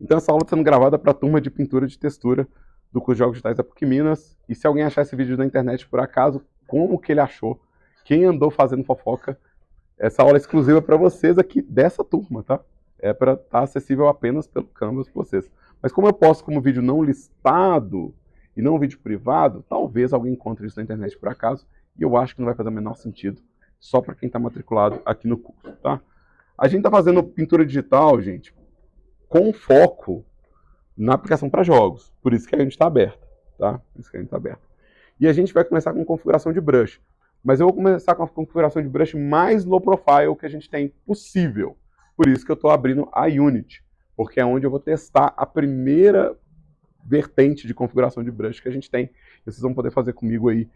Então essa aula está sendo gravada para a turma de pintura de textura do curso de Jogos Digitais da PUC Minas. E se alguém achar esse vídeo na internet por acaso, como que ele achou? Quem andou fazendo fofoca? Essa aula é exclusiva para vocês aqui dessa turma, tá? É para estar acessível apenas pelo Canvas para vocês. Mas como eu posto como vídeo não listado e não vídeo privado, talvez alguém encontre isso na internet por acaso, e eu acho que não vai fazer o menor sentido só para quem está matriculado aqui no curso, tá? A gente está fazendo pintura digital, gente, com foco na aplicação para jogos. Por isso que a gente está aberto, tá? Por isso que a gente está aberto. E a gente vai começar com configuração de brush. Mas eu vou começar com a configuração de brush mais low profile que a gente tem possível. Por isso que eu estou abrindo a Unity, porque é onde eu vou testar a primeira vertente de configuração de brush que a gente tem. E vocês vão poder fazer comigo aí,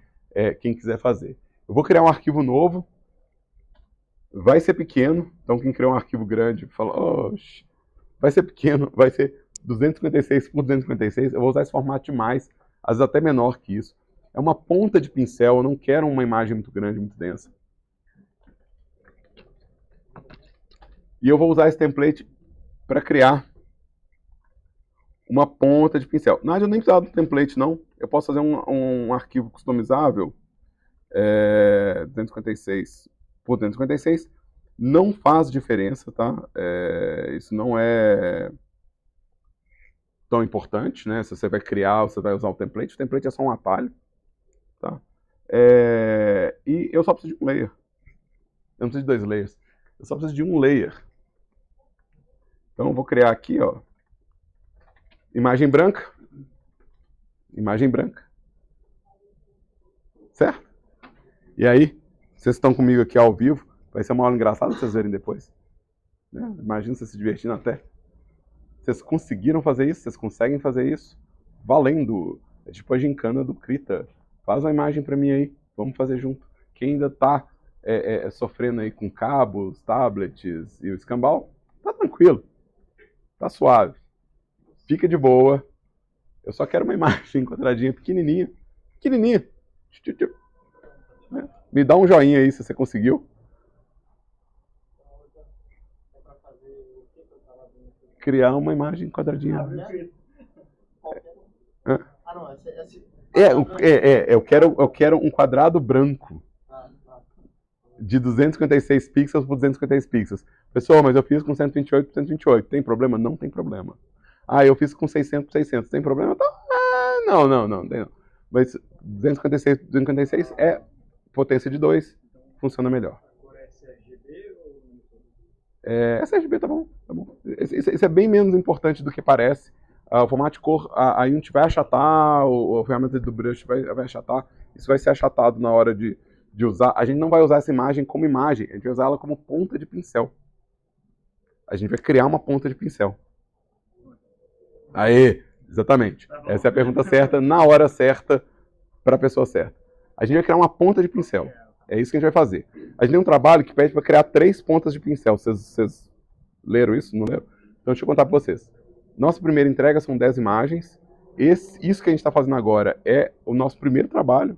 quem quiser fazer. Eu vou criar um arquivo novo. Vai ser pequeno, então quem criar um arquivo grande fala, oxe, vai ser pequeno, vai ser 256 por 256, eu vou usar esse formato demais, às vezes até menor que isso. É uma ponta de pincel, eu não quero uma imagem muito grande, muito densa. E eu vou usar esse template para criar uma ponta de pincel. Na verdade, eu nem precisava do template, não. Eu posso fazer um arquivo customizável, 256 por 256. Não faz diferença, tá? Isso não é tão importante, né? Se você vai criar, você vai usar o template é só um atalho, tá? E eu só preciso de um layer. Eu não preciso de 2 layers. Eu só preciso de um layer. Então eu vou criar aqui, ó, imagem branca. Imagem branca. Certo? E aí, vocês estão comigo aqui ao vivo. Vai ser uma aula engraçada pra vocês verem depois. Imagina vocês se divertindo até. Vocês conseguiram fazer isso? Vocês conseguem fazer isso? Valendo! É tipo a gincana do Krita. Faz uma imagem para mim aí. Vamos fazer junto. Quem ainda tá sofrendo aí com cabos, tablets e o escambau, tá tranquilo. Tá suave. Fica de boa. Eu só quero uma imagem quadradinha, pequenininha. Pequenininha. Me dá um joinha aí se você conseguiu. Criar uma imagem quadradinha. Eu quero um quadrado branco de 256 pixels por 256 pixels. Pessoal, mas eu fiz com 128 por 128. Tem problema? Não tem problema. Ah, eu fiz com 600 por 600. Tem problema? Então, não. Tem não. Mas 256 por 256 é potência de 2. Funciona melhor. Essa RGB tá bom. Isso é bem menos importante do que parece. O formato de cor, a Unity vai achatar, a ferramenta do brush vai achatar. Isso vai ser achatado na hora de usar. A gente não vai usar essa imagem como imagem, a gente vai usar ela como ponta de pincel. A gente vai criar uma ponta de pincel. Aê, exatamente. Essa é a pergunta certa, na hora certa, para a pessoa certa. A gente vai criar uma ponta de pincel. É isso que a gente vai fazer. A gente tem um trabalho que pede para criar 3 pontas de pincel. Vocês leram isso? Não leram? Então deixa eu contar para vocês. Nossa primeira entrega são 10 imagens. Isso que a gente está fazendo agora é o nosso primeiro trabalho,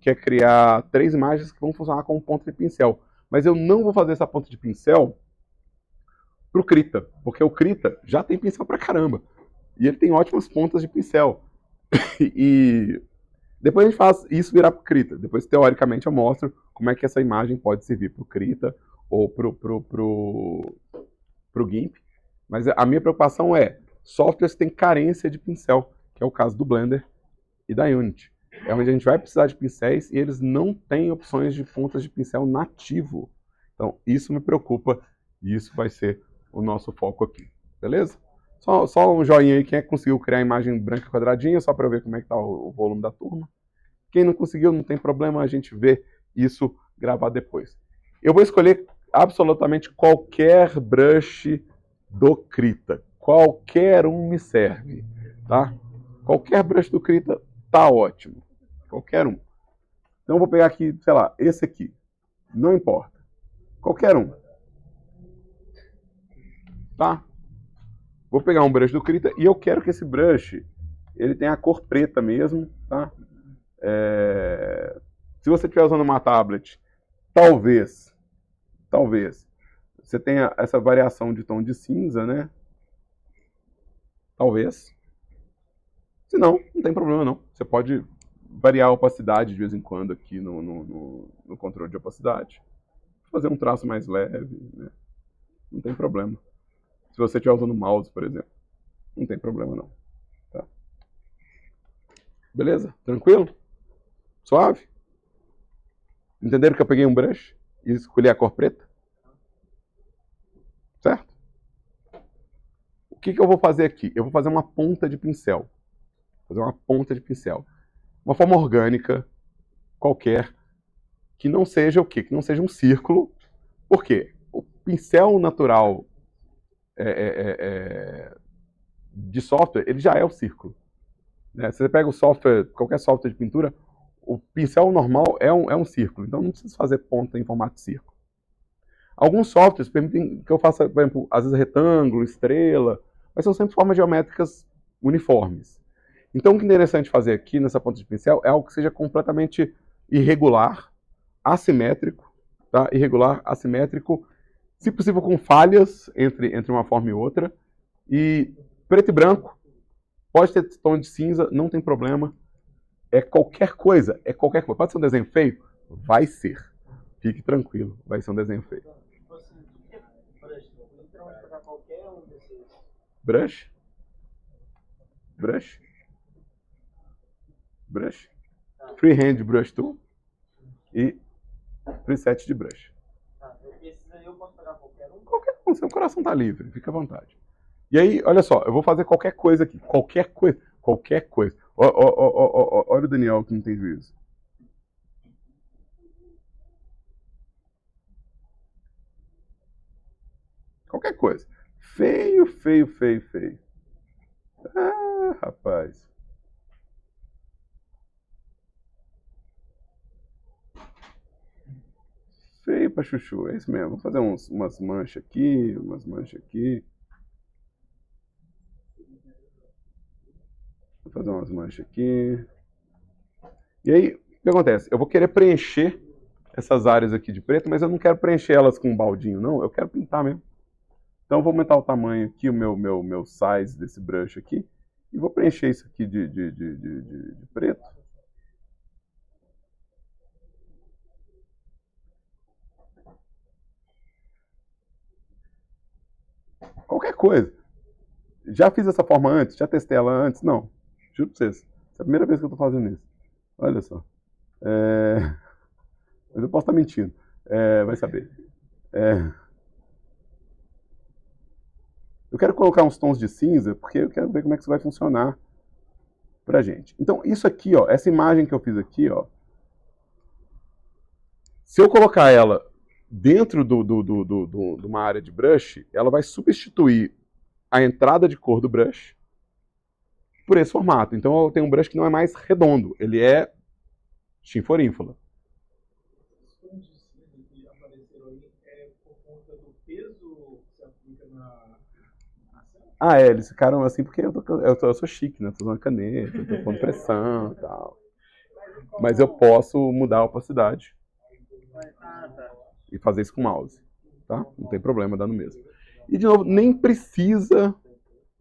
que é criar 3 imagens que vão funcionar como ponta de pincel. Mas eu não vou fazer essa ponta de pincel para o Krita, porque o Krita já tem pincel pra caramba. E ele tem ótimas pontas de pincel. E depois a gente faz isso virar para o Krita. Depois, teoricamente, eu mostro como é que essa imagem pode servir para o Krita ou para o GIMP. Mas a minha preocupação é softwares que têm carência de pincel, que é o caso do Blender e da Unity. É onde a gente vai precisar de pincéis e eles não têm opções de pontas de pincel nativo. Então, isso me preocupa e isso vai ser o nosso foco aqui. Beleza? Só um joinha aí, quem é que conseguiu criar a imagem branca quadradinha, só para eu ver como é que está o volume da turma. Quem não conseguiu, não tem problema, a gente vê isso gravado depois. Eu vou escolher absolutamente qualquer brush do Krita. Qualquer um me serve, tá? Qualquer brush do Krita tá ótimo. Qualquer um. Então eu vou pegar aqui, sei lá, esse aqui. Não importa. Qualquer um. Tá? Vou pegar um brush do Krita e eu quero que esse brush ele tenha a cor preta mesmo, tá? Se você estiver usando uma tablet, talvez, você tenha essa variação de tom de cinza, né? talvez. Se não, não tem problema não. Você pode variar a opacidade de vez em quando aqui no controle de opacidade. Fazer um traço mais leve, né? Não tem problema. Se você estiver usando o mouse, por exemplo, não tem problema não. Tá? Beleza? Tranquilo? Suave? Entenderam que eu peguei um brush e escolhi a cor preta? Certo? O que eu vou fazer aqui? Eu vou fazer uma ponta de pincel. Fazer uma ponta de pincel. Uma forma orgânica, qualquer, que não seja o quê? Que não seja um círculo. Por quê? O pincel natural de software, ele já é o círculo. Né? Se você pega o software, qualquer software de pintura, o pincel normal é um círculo. Então não precisa fazer ponta em formato de círculo. Alguns softwares permitem que eu faça, por exemplo, às vezes retângulo, estrela, mas são sempre formas geométricas uniformes. Então o que é interessante fazer aqui nessa ponta de pincel é algo que seja completamente irregular, assimétrico, tá? Irregular, assimétrico, se possível com falhas entre uma forma e outra, e preto e branco, pode ter tom de cinza, não tem problema, é qualquer coisa, pode ser um desenho feio? Vai ser, fique tranquilo, vai ser um desenho feio. Brush? Brush? Brush? Freehand brush tool e preset de brush. Esses aí eu posso pegar qualquer um? Qualquer um, seu coração tá livre, fica à vontade. E aí, olha só, eu vou fazer qualquer coisa aqui, qualquer coisa. Olha o Daniel que não tem juízo. Qualquer coisa. Feio, feio, feio, feio. Ah, rapaz. Feio pra chuchu, é isso mesmo. Vou fazer umas manchas aqui, umas manchas aqui. Vou fazer umas manchas aqui. E aí, o que acontece? Eu vou querer preencher essas áreas aqui de preto, mas eu não quero preencher elas com um baldinho, não. Eu quero pintar mesmo. Então eu vou aumentar o tamanho aqui, o meu size desse brush aqui. E vou preencher isso aqui de preto. Qualquer coisa. Já fiz essa forma antes? Já testei ela antes? Não. Juro pra vocês. Essa é a primeira vez que eu tô fazendo isso. Olha só. Mas eu posso estar mentindo. Vai saber. Eu quero colocar uns tons de cinza, porque eu quero ver como é que isso vai funcionar pra gente. Então, isso aqui, ó, essa imagem que eu fiz aqui, ó, se eu colocar ela dentro de uma área de brush, ela vai substituir a entrada de cor do brush por esse formato. Então eu tenho um brush que não é mais redondo, ele é chinforínfula. Os tons de cinza que apareceram aí é por conta do peso que se aplica na Ah, eles ficaram assim porque eu sou chique, né? Tô usando caneta, tô pondo pressão e tal. Mas eu posso mudar a opacidade e fazer isso com o mouse, tá? Não tem problema, dá no mesmo. E de novo, nem precisa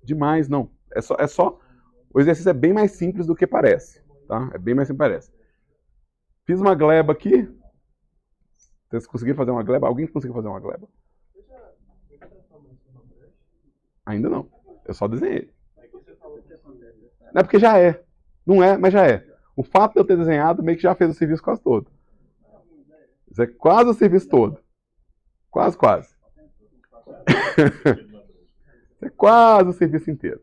demais, não. É só o exercício é bem mais simples do que parece, tá? É bem mais simples do que parece. Fiz uma gleba aqui. Vocês conseguiram fazer uma gleba? Alguém conseguiu fazer uma gleba? Ainda não. Eu só desenhei. Não é porque já é. Não é, mas já é. O fato de eu ter desenhado meio que já fez o serviço quase todo. Isso é quase o serviço todo. Quase, quase. Isso é quase o serviço inteiro.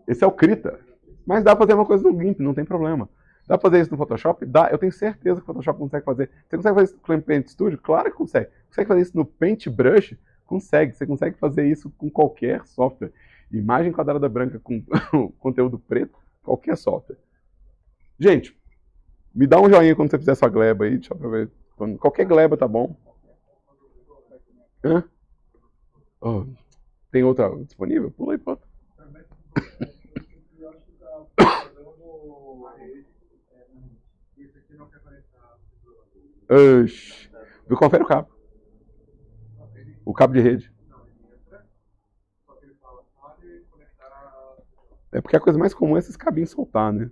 Esse é o Krita. Mas dá pra fazer uma coisa no GIMP, não tem problema. Dá pra fazer isso no Photoshop? Dá. Eu tenho certeza que o Photoshop consegue fazer. Você consegue fazer isso no Paint Studio? Claro que consegue. Consegue fazer isso no Paintbrush? Consegue. Você consegue fazer isso com qualquer software. Imagem quadrada branca com conteúdo preto, qualquer software. Gente, me dá um joinha quando você fizer sua gleba aí. Deixa eu ver. Qualquer gleba tá bom. Hã? Oh, tem outra disponível? Pula aí, pronto. Oxi. Confere o cabo. O cabo de rede. É porque a coisa mais comum é esses cabinhos soltar, né?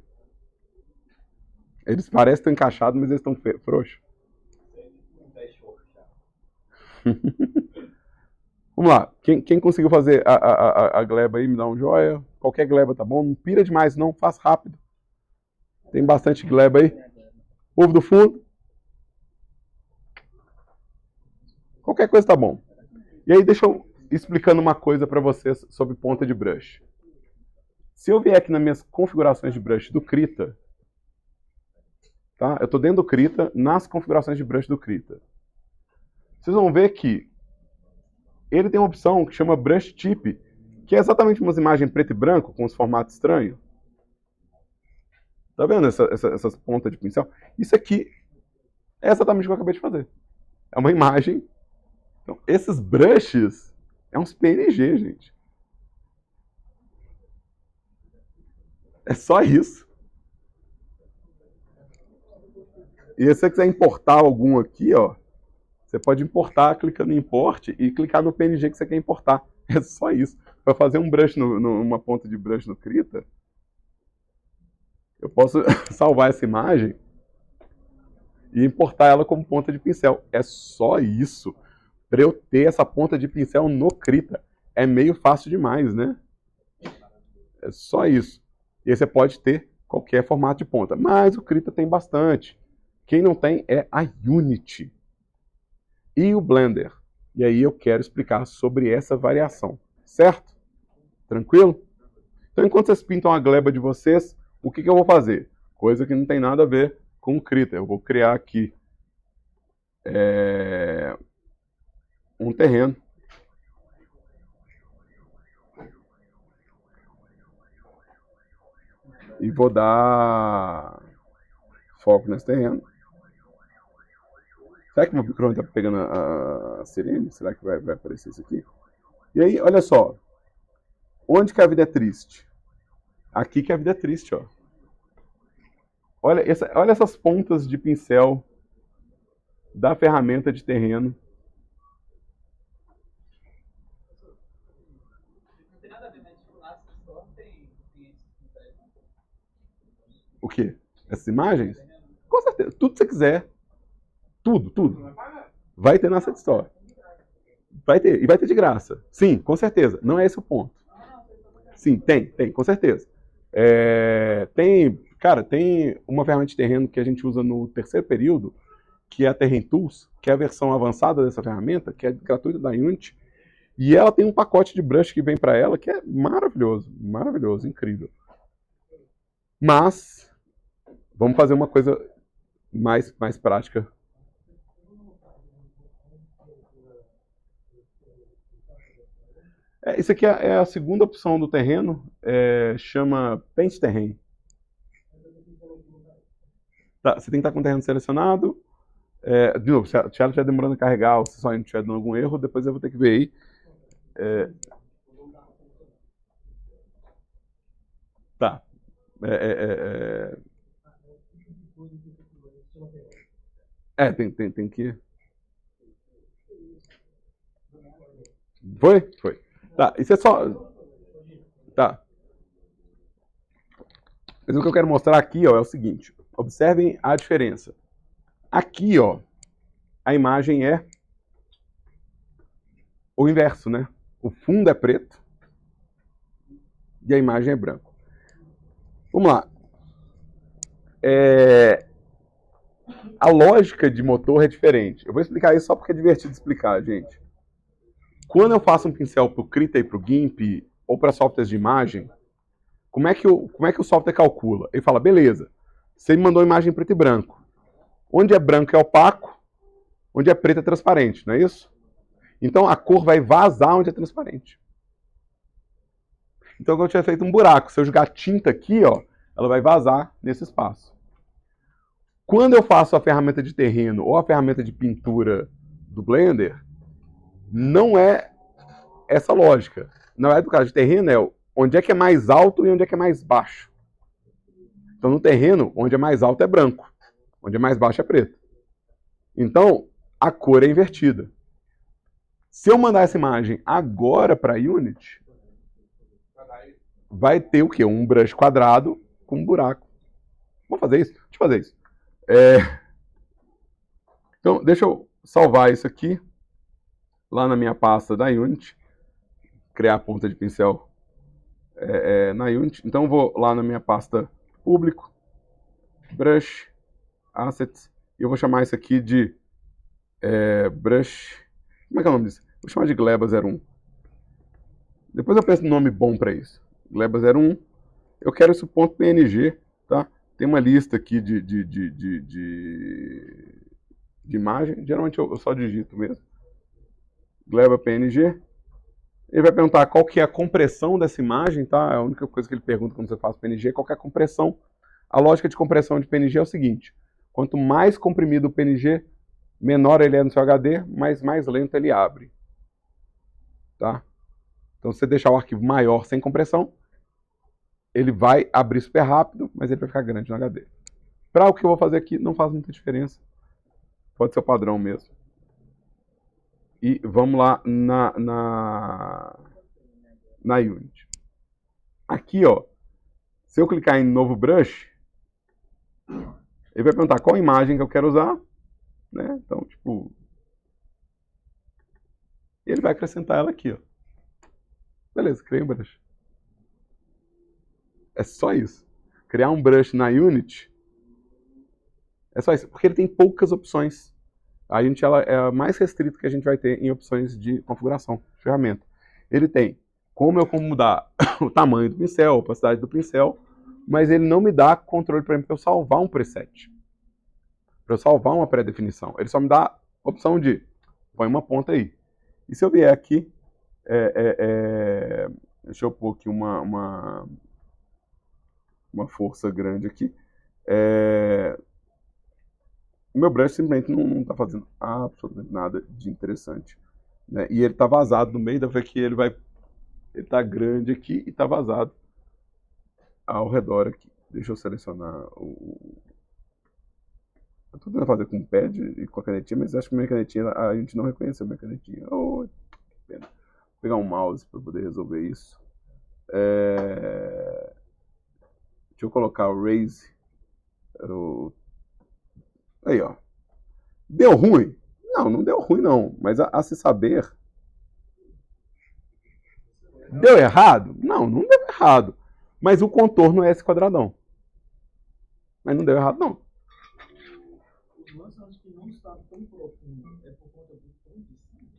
Eles parecem estar encaixados, mas eles estão frouxos. Vamos lá. Quem conseguiu fazer a gleba aí, me dá um joia. Qualquer gleba tá bom. Não pira demais, não. Faz rápido. Tem bastante gleba aí. Povo do fundo. Qualquer coisa tá bom. E aí, deixa eu explicando uma coisa para vocês sobre ponta de brush. Se eu vier aqui nas minhas configurações de brush do Krita, tá? Eu estou dentro do Krita, nas configurações de brush do Krita. Vocês vão ver que ele tem uma opção que chama Brush Tip, que é exatamente umas imagens preto e branco, com os formatos estranhos. Tá vendo essas pontas de pincel? Isso aqui é exatamente o que eu acabei de fazer. É uma imagem. Então, esses brushes é uns PNG, gente. É só isso. E se você quiser importar algum aqui, ó, você pode importar clicando em import e clicar no PNG que você quer importar. É só isso. Para fazer um brush uma ponta de brush no Krita, eu posso salvar essa imagem e importar ela como ponta de pincel. É só isso. Para eu ter essa ponta de pincel no Krita. É meio fácil demais, né? É só isso. E aí você pode ter qualquer formato de ponta. Mas o Krita tem bastante. Quem não tem é a Unity e o Blender. E aí eu quero explicar sobre essa variação. Certo? Tranquilo? Então, enquanto vocês pintam a gleba de vocês, o que eu vou fazer? Coisa que não tem nada a ver com o Krita. Eu vou criar aqui um terreno. E vou dar foco nesse terreno. Será que o meu microfone está pegando a sirene? Será que vai aparecer isso aqui? E aí, olha só. Onde que a vida é triste? Aqui que a vida é triste, ó. Olha essas pontas de pincel da ferramenta de terreno. O quê? Essas imagens? Com certeza. Tudo que você quiser. Tudo. Vai ter na Asset Store. Vai ter. E vai ter de graça. Sim, com certeza. Não é esse o ponto. Sim, tem, com certeza. Tem uma ferramenta de terreno que a gente usa no terceiro período, que é a Terrain Tools, que é a versão avançada dessa ferramenta, que é gratuita da Unity. E ela tem um pacote de brush que vem para ela, que é maravilhoso, incrível. Mas, vamos fazer uma coisa mais prática. Isso aqui é a segunda opção do terreno, chama Paint Terrain. Tá, você tem que estar com o terreno selecionado. De novo, se ela estiver demorando a carregar ou se só estiver dando algum erro, depois eu vou ter que ver aí. Tá. Tem que... Foi. Tá, isso é só... Tá. Mas o que eu quero mostrar aqui, ó, é o seguinte. Observem a diferença. Aqui, ó, a imagem é o inverso, né? O fundo é preto e a imagem é branco. Vamos lá. A lógica de motor é diferente. Eu vou explicar isso só porque é divertido explicar, gente. Quando eu faço um pincel para o Krita e para o GIMP, ou para softwares de imagem, como é que o software calcula? Ele fala, beleza, você me mandou imagem preto e branco. Onde é branco é opaco, onde é preto é transparente, não é isso? Então a cor vai vazar onde é transparente. Então eu tinha feito um buraco. Se eu jogar tinta aqui, ó, ela vai vazar nesse espaço. Quando eu faço a ferramenta de terreno ou a ferramenta de pintura do Blender, não é essa lógica. Na verdade, do caso de terreno é onde é que é mais alto e onde é que é mais baixo. Então, no terreno, onde é mais alto é branco, onde é mais baixo é preto. Então, a cor é invertida. Se eu mandar essa imagem agora para a Unity, vai ter o quê? Um brush quadrado com um buraco. Vamos fazer isso? Deixa eu fazer isso. Então, deixa eu salvar isso aqui lá na minha pasta da Unity. Criar a ponta de pincel na Unity. Então, eu vou lá na minha pasta público, brush, assets, e eu vou chamar isso aqui de brush. Como é que é o nome disso? Vou chamar de Gleba01. Depois eu penso no nome bom para isso. Gleba01. Eu quero esse ponto PNG, tá? Tem uma lista aqui de imagem. Geralmente eu só digito mesmo. Gleba PNG. Ele vai perguntar qual que é a compressão dessa imagem, tá? A única coisa que ele pergunta quando você faz PNG é qual que é a compressão. A lógica de compressão de PNG é o seguinte: quanto mais comprimido o PNG, menor ele é no seu HD, mas mais lento ele abre. Tá? Então, se você deixar o arquivo maior sem compressão, ele vai abrir super rápido, mas ele vai ficar grande no HD. Para o que eu vou fazer aqui, não faz muita diferença. Pode ser o padrão mesmo. E vamos lá na Unity. Aqui, ó, se eu clicar em novo brush, ele vai perguntar qual imagem que eu quero usar, né? Então, tipo, ele vai acrescentar ela aqui, ó. Beleza, criei um brush. É só isso. Criar um brush na Unity é só isso, porque ele tem poucas opções. A Unity ela é a mais restrita que a gente vai ter em opções de configuração de ferramenta. Ele tem como eu mudar o tamanho do pincel, a opacidade do pincel, mas ele não me dá controle, por exemplo, para eu salvar um preset, para eu salvar uma pré-definição. Ele só me dá a opção de põe uma ponta aí. E se eu vier aqui, deixa eu pôr aqui uma força grande aqui. O meu brush simplesmente não está fazendo absolutamente nada de interessante. Né? E ele está vazado no meio, dá pra ver que ele está grande aqui e está vazado ao redor aqui. Deixa eu selecionar o... Eu estou tentando fazer com o pad e com a canetinha, mas acho que minha canetinha, a gente não reconheceu minha canetinha. Oh, que pena. Vou pegar um mouse para poder resolver isso. Deixa eu colocar o Raise. Aí, ó. Deu ruim? Não, não deu ruim não. Mas a se saber... Deu errado? Não, não deu errado. Mas o contorno é esse quadradão. Mas não deu errado não. Os lançamentos que não está tão profundo é por conta do tom de cima?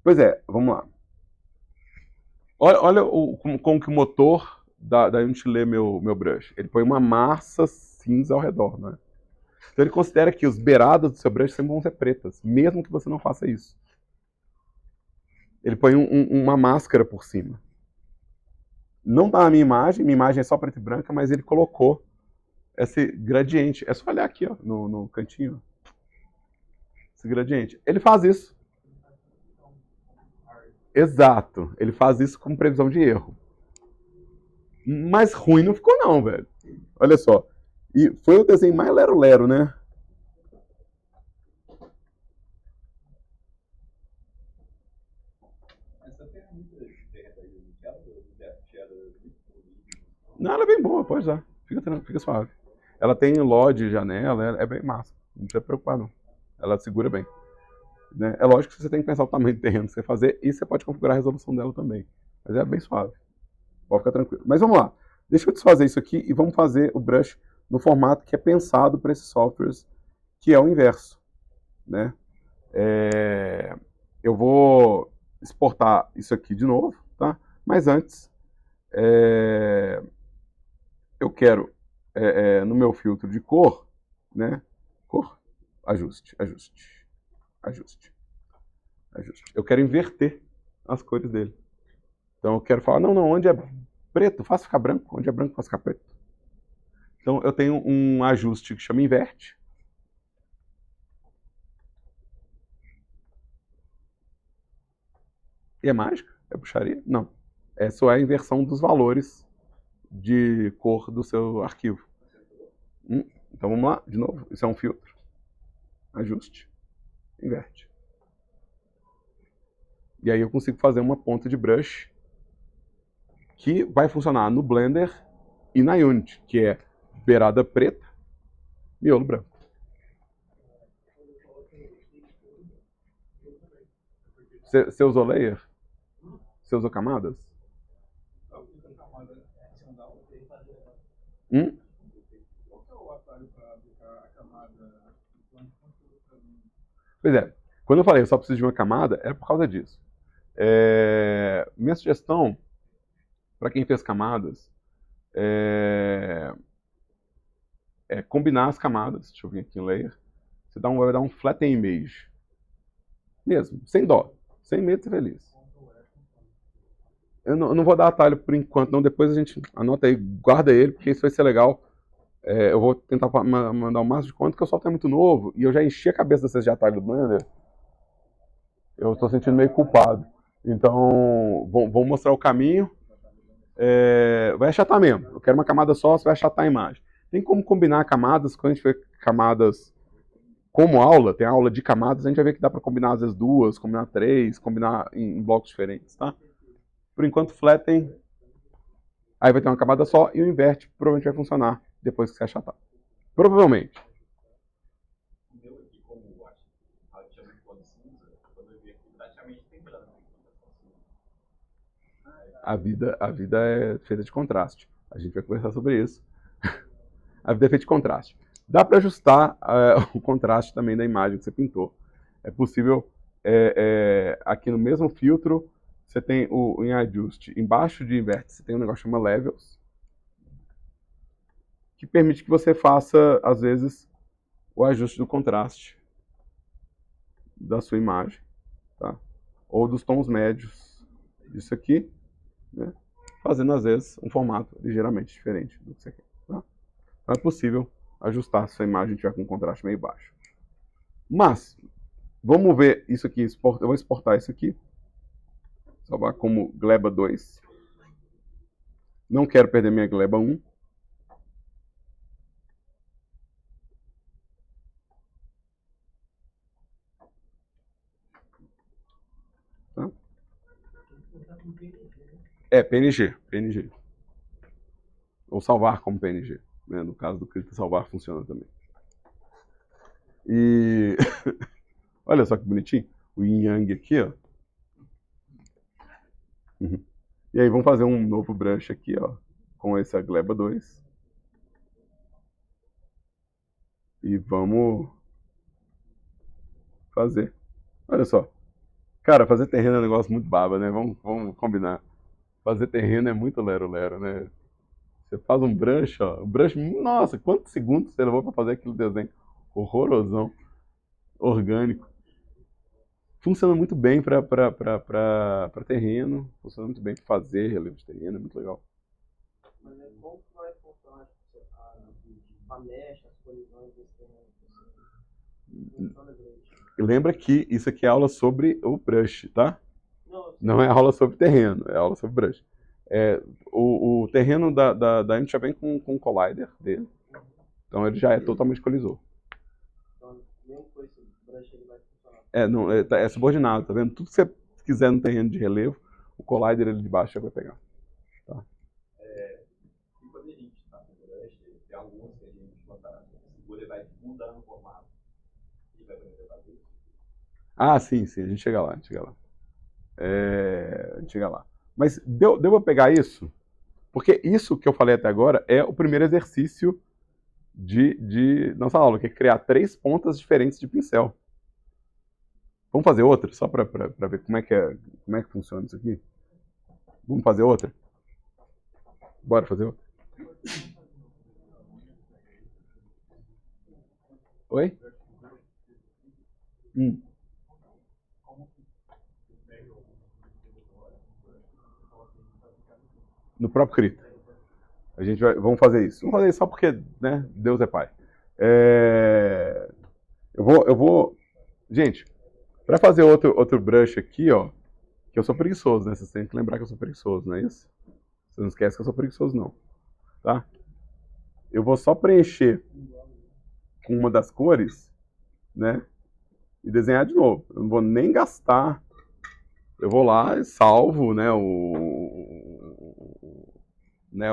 Pois é, vamos lá. Olha como que o motor da Unity lê meu brush. Ele põe uma massa cinza ao redor, né? Então ele considera que os beiradas do seu brush sempre vão ser pretas, mesmo que você não faça isso. Ele põe uma máscara por cima. Não está na minha imagem é só preta e branca, mas ele colocou esse gradiente. É só olhar aqui, ó, no cantinho. Esse gradiente. Ele faz isso. Exato. Ele faz isso com previsão de erro. Mas ruim não ficou não, velho. Olha só. E foi o desenho mais lero-lero, né? Essa ferramenta de ferramenta Não, ela é bem boa, pode usar. Fica suave. Ela tem LOD, janela, é bem massa. Não precisa preocupar, não. Ela segura bem. Né? É lógico que você tem que pensar o tamanho do terreno que você fazer e você pode configurar a resolução dela também. Mas é bem suave. Pode ficar tranquilo. Mas vamos lá. Deixa eu desfazer isso aqui e vamos fazer o brush no formato que é pensado para esses softwares, que é o inverso. Né? Eu vou exportar isso aqui de novo, tá? Mas antes, eu quero, no meu filtro de cor, né? Cor, ajuste. Eu quero inverter as cores dele. Então eu quero falar, não, onde é preto, faça ficar branco. Onde é branco, faça ficar preto. Então eu tenho um ajuste que chama inverte. E é mágica? É bruxaria? Não. É só a inversão dos valores de cor do seu arquivo. Então vamos lá, de novo. Isso é um filtro. Ajuste. Inverte. E aí eu consigo fazer uma ponta de brush que vai funcionar no Blender e na Unity, que é beirada preta, miolo branco. Você usou layer? Você usou camadas? Qual que é o atalho para aplicar a camada? Pois é, quando eu falei eu só preciso de uma camada, é por causa disso. Minha sugestão, para quem fez camadas, é combinar as camadas. Deixa eu vir aqui em Layer. Você vai dar um Flatten Image. Mesmo, sem dó. Sem medo de ser feliz. Eu não vou dar atalho por enquanto, não. Depois a gente anota aí, guarda ele, porque isso vai ser legal. Eu vou tentar mandar o máximo de conta, porque o software é muito novo e eu já enchi a cabeça dessas de atalho do Blender. Eu estou sentindo meio culpado. Então, vou mostrar o caminho. Vai achatar mesmo. Eu quero uma camada só, você vai achatar a imagem. Tem como combinar camadas, quando a gente vê camadas como aula, tem aula de camadas, a gente vai ver que dá para combinar às vezes duas, combinar três, combinar em blocos diferentes, tá? Por enquanto, flatten, aí vai ter uma camada só e o invert provavelmente vai funcionar depois que você achatar. Provavelmente. O meu aqui, como eu acho relativamente cor de cinza, quando eu vi aqui, praticamente tem branco. A vida é feita de contraste. A gente vai conversar sobre isso. A vida é feita de contraste. Dá para ajustar o contraste também da imagem que você pintou. É possível, aqui no mesmo filtro, você tem em ajuste, embaixo de invert, você tem um negócio que chama levels, que permite que você faça, às vezes, o ajuste do contraste da sua imagem, tá? Ou dos tons médios disso aqui, né? Fazendo, às vezes, um formato ligeiramente diferente do que você quer. Tá? Então é possível ajustar se a imagem estiver com um contraste meio baixo. Mas, vamos ver isso aqui. Eu vou exportar isso aqui. Salvar como gleba 2. Não quero perder minha gleba 1. Tá? PNG. Ou salvar como PNG. Né? No caso do Krita, salvar funciona também. E olha só que bonitinho. O Yin Yang aqui, ó. Uhum. E aí vamos fazer um novo brush aqui, ó, com essa gleba 2. E vamos fazer. Olha só. Cara, fazer terreno é um negócio muito baba, né? Vamos combinar. Fazer terreno é muito lero-lero, né? Você faz um brush, ó. O brush, nossa, quantos segundos você levou para fazer aquele desenho horrorosão, orgânico. Funciona muito bem para terreno, funciona muito bem para fazer relevo de terreno, é muito legal. Mas como que vai funcionar a mecha, as colisões desse terreno? Lembra que isso aqui é aula sobre o brush, tá? Não é aula sobre terreno, é aula sobre brush. O terreno da Unity já vem com o collider dele, então ele já é totalmente colisor. Então, mesmo com esse brush ele vai funcionar? Não, é subordinado, tá vendo? Tudo que você quiser no terreno de relevo, o collider ali de baixo já vai pegar. Tá? E quando a gente está no brush, tem alguns que a gente botar, ele vai mudando o formato. E vai poder fazer isso? Ah, sim, a gente chega lá, a gente chega lá. Mas deu para pegar isso? Porque isso que eu falei até agora é o primeiro exercício de nossa aula, que é criar 3 pontas diferentes de pincel. Vamos fazer outra, só para ver como é que funciona isso aqui? Vamos fazer outra? Bora fazer outra? Oi? No próprio Krita. Vamos fazer isso. Vamos fazer isso só porque, né, Deus é pai. Eu vou... Gente, para fazer outro brush aqui, ó, que eu sou preguiçoso, né? Vocês têm que lembrar que eu sou preguiçoso, não é isso? Vocês não esquecem que eu sou preguiçoso, não. Tá? Eu vou só preencher com uma das cores, né? E desenhar de novo. Eu não vou nem gastar. Eu vou lá e salvo, né, né,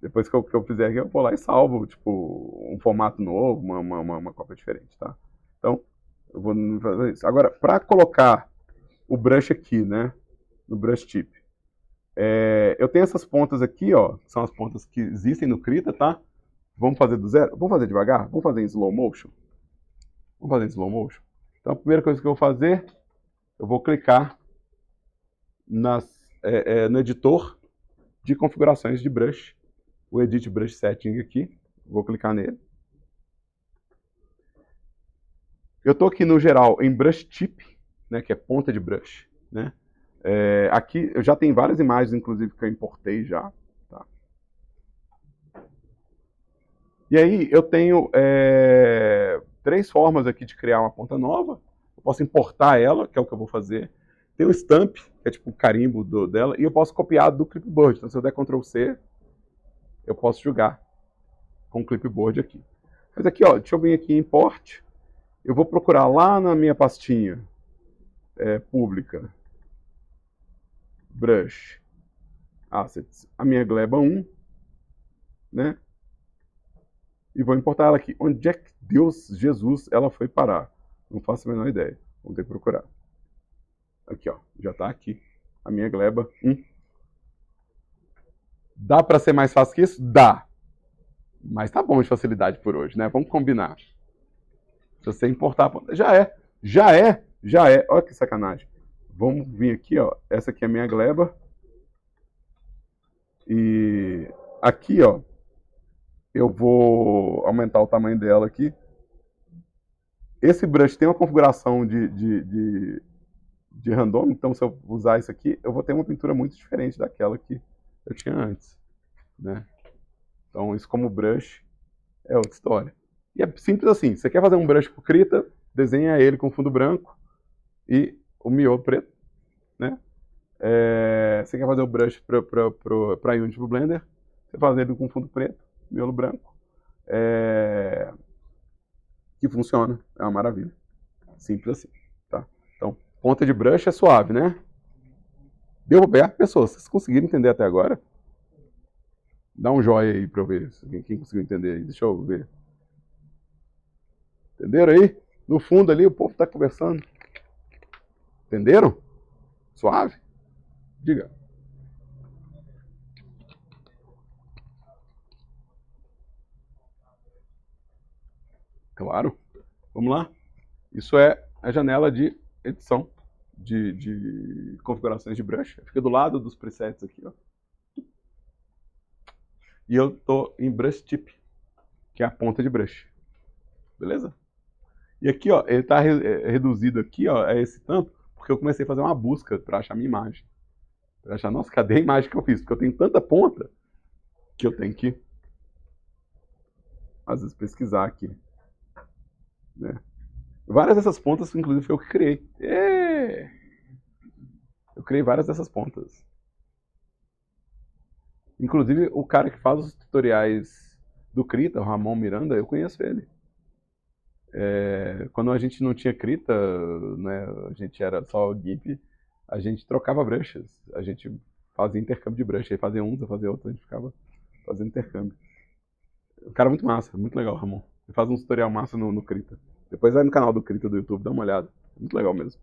depois que eu fizer aqui, eu vou lá e salvo, tipo, um formato novo, uma cópia diferente, tá? Então, eu vou fazer isso. Agora, para colocar o brush aqui, né, no brush tip, eu tenho essas pontas aqui, ó, que são as pontas que existem no Krita, tá? Vamos fazer do zero? Vamos fazer devagar? Vamos fazer em slow motion? Vamos fazer em slow motion? Então, a primeira coisa que eu vou fazer, eu vou clicar no editor de configurações de brush, o Edit Brush Setting aqui, vou clicar nele. Eu estou aqui no geral em Brush Tip, né, que é ponta de brush, né? Aqui eu já tenho várias imagens, inclusive, que eu importei já. Tá? E aí eu tenho 3 formas aqui de criar uma ponta nova. Eu posso importar ela, que é o que eu vou fazer. Tem o Stamp, que é tipo o carimbo dela, e eu posso copiar do Clipboard. Então se eu der Ctrl C, eu posso jogar com o Clipboard aqui. Mas aqui, ó, deixa eu vir aqui em Import. Eu vou procurar lá na minha pastinha pública, Brush, Assets, a minha gleba 1, né? E vou importar ela aqui. Onde é que Deus, Jesus, ela foi parar? Não faço a menor ideia. Vamos ter que procurar. Aqui, ó, já está aqui. A minha gleba 1. Dá para ser mais fácil que isso? Dá. Mas tá bom de facilidade por hoje, né? Vamos combinar. Se você importar a ponta, já é. Olha que sacanagem. Vamos vir aqui, ó. Essa aqui é a minha gleba. E aqui, ó, eu vou aumentar o tamanho dela aqui. Esse brush tem uma configuração de random, então se eu usar isso aqui, eu vou ter uma pintura muito diferente daquela que eu tinha antes, né? Então isso como brush é outra história. E é simples assim, você quer fazer um brush pro Krita, desenha ele com fundo branco e o miolo preto, né? Você quer fazer o brush para Unity pro Blender, você faz ele com fundo preto, miolo branco, que funciona, é uma maravilha. Simples assim, tá? Então, ponta de brush é suave, né? Deu pra pegar? Pessoas, vocês conseguiram entender até agora? Dá um joinha aí pra eu ver quem conseguiu entender aí. Deixa eu ver. Entenderam aí? No fundo ali o povo tá conversando. Entenderam? Suave? Diga. Claro. Vamos lá. Isso é a janela de edição de configurações de brush. Fica do lado dos presets aqui, ó. E eu tô em Brush Tip, que é a ponta de brush. Beleza? E aqui, ó, ele tá reduzido aqui, ó, a esse tanto, porque eu comecei a fazer uma busca para achar minha imagem. Para achar, nossa, cadê a imagem que eu fiz? Porque eu tenho tanta ponta que eu tenho que, às vezes, pesquisar aqui. Né? Várias dessas pontas, inclusive, foi eu que criei. Eu criei várias dessas pontas. Inclusive, o cara que faz os tutoriais do Krita, o Ramon Miranda, eu conheço ele. Quando a gente não tinha Krita, né, a gente era só o GIMP, a gente trocava brushes. A gente fazia intercâmbio de brush. Ele fazia uns, eu fazia outros, a gente ficava fazendo intercâmbio. O cara é muito massa, muito legal, Ramon. Ele faz um tutorial massa no Krita. Depois vai no canal do Krita do YouTube, dá uma olhada. Muito legal mesmo.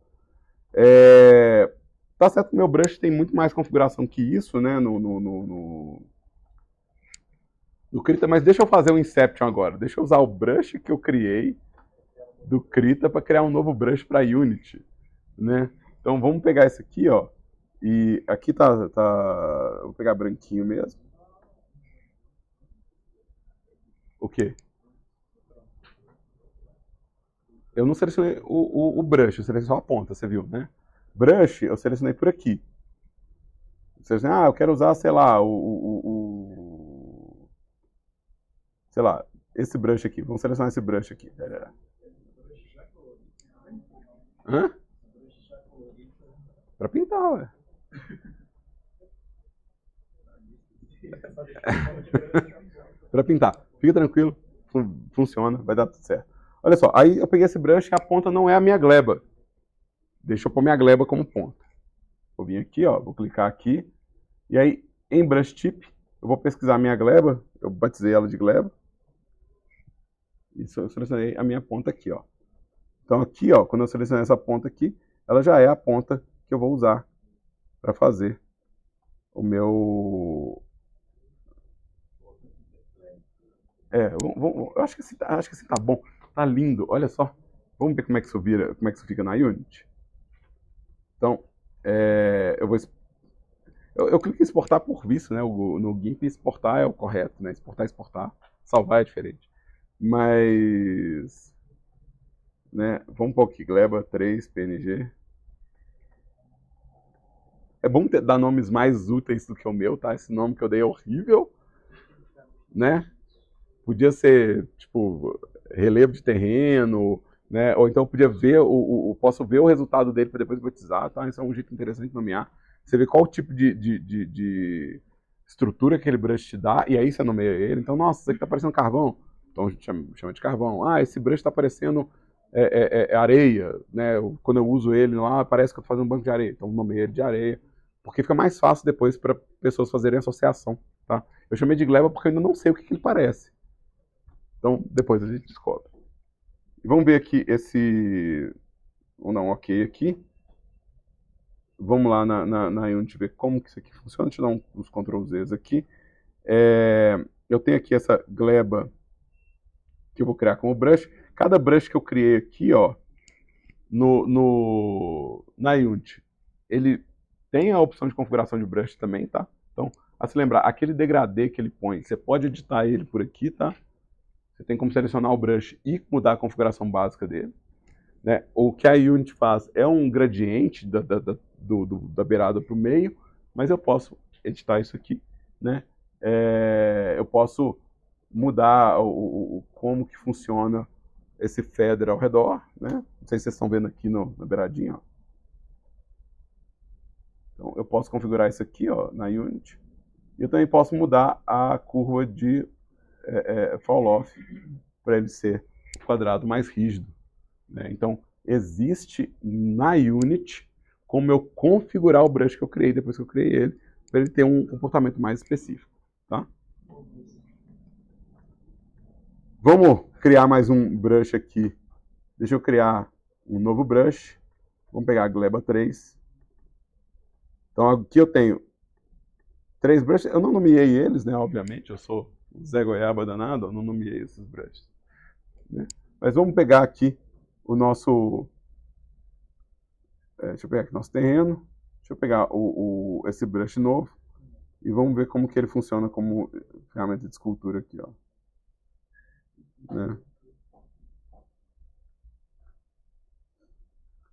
Tá certo que o meu brush tem muito mais configuração que isso, né, no Krita, mas deixa eu fazer um Inception agora. Deixa eu usar o brush que eu criei do Krita para criar um novo brush para Unity, né? Então vamos pegar esse aqui, ó, e aqui tá, vou pegar branquinho mesmo. O quê? Eu não selecionei o brush, eu selecionei só a ponta, você viu, né? Brush, eu selecionei por aqui. Eu quero usar, sei lá, sei lá, esse brush aqui. Vamos selecionar esse brush aqui. Hã? Pra pintar, ué. Pra pintar. Fica tranquilo, funciona, vai dar tudo certo. Olha só, aí eu peguei esse brush e a ponta não é a minha gleba. Deixa eu pôr minha gleba como ponta. Vou vir aqui, ó, vou clicar aqui. E aí, Em Brush Tip, eu vou pesquisar a minha gleba, eu batizei ela de gleba. E eu selecionei a minha ponta aqui, ó. Então aqui, ó, quando eu selecionei essa ponta aqui, ela já é a ponta que eu vou usar para fazer o meu... eu acho que assim tá bom. Tá lindo, olha só. Vamos ver como é que isso vira, como é que isso fica na Unity. Então, eu clico em exportar por visto, né? No GIMP exportar é o correto, né? Exportar. Salvar é diferente. Mas, né? Vamos pôr aqui, gleba 3 PNG. É bom dar nomes mais úteis do que o meu, tá? Esse nome que eu dei é horrível, né? Podia ser, tipo, relevo de terreno, né? Ou então eu podia ver, posso ver o resultado dele para depois batizar, tá? Isso é um jeito interessante de nomear. Você vê qual tipo de estrutura que aquele brush te dá, e aí você nomeia ele. Então, nossa, isso aqui tá parecendo carvão. Então a gente chama de carvão. Ah, esse brush está parecendo areia, né? Quando eu uso ele lá, parece que eu tô fazendo um banco de areia. Então nomeia ele de areia. Porque fica mais fácil depois para pessoas fazerem associação, tá? Eu chamei de gleba porque eu ainda não sei o que ele parece. Então, depois a gente descobre. E vamos ver aqui esse... Vamos dar um ok aqui. Vamos lá na Unity ver como que isso aqui funciona. Deixa eu dar uns Ctrl Zs aqui. Eu tenho aqui essa gleba que eu vou criar como brush. Cada brush que eu criei aqui, ó, na Unity, ele tem a opção de configuração de brush também, tá? Então, a se lembrar, aquele degradê que ele põe, você pode editar ele por aqui, tá? Você tem como selecionar o brush e mudar a configuração básica dele, né? O que a Unity faz é um gradiente da beirada para o meio, mas eu posso editar isso aqui, né? Eu posso mudar como que funciona esse feather ao redor, né? Não sei se vocês estão vendo aqui na beiradinha, ó. Então, eu posso configurar isso aqui, ó, na Unity. E eu também posso mudar a curva de fall off para ele ser um quadrado mais rígido, né? Então, existe na Unity como eu configurar o brush que eu criei depois que eu criei ele, para ele ter um comportamento mais específico, tá? Vamos criar mais um brush aqui. Deixa eu criar um novo brush. Vamos pegar a gleba 3. Então aqui eu tenho 3 brushes. Eu não nomeei eles, né? Obviamente, eu sou o Zé Goiaba danado, eu não nomeei esses brushes, né? Mas vamos pegar aqui o nosso... deixa eu pegar aqui nosso terreno. Deixa eu pegar esse brush novo e vamos ver como que ele funciona como ferramenta de escultura aqui, ó. Né?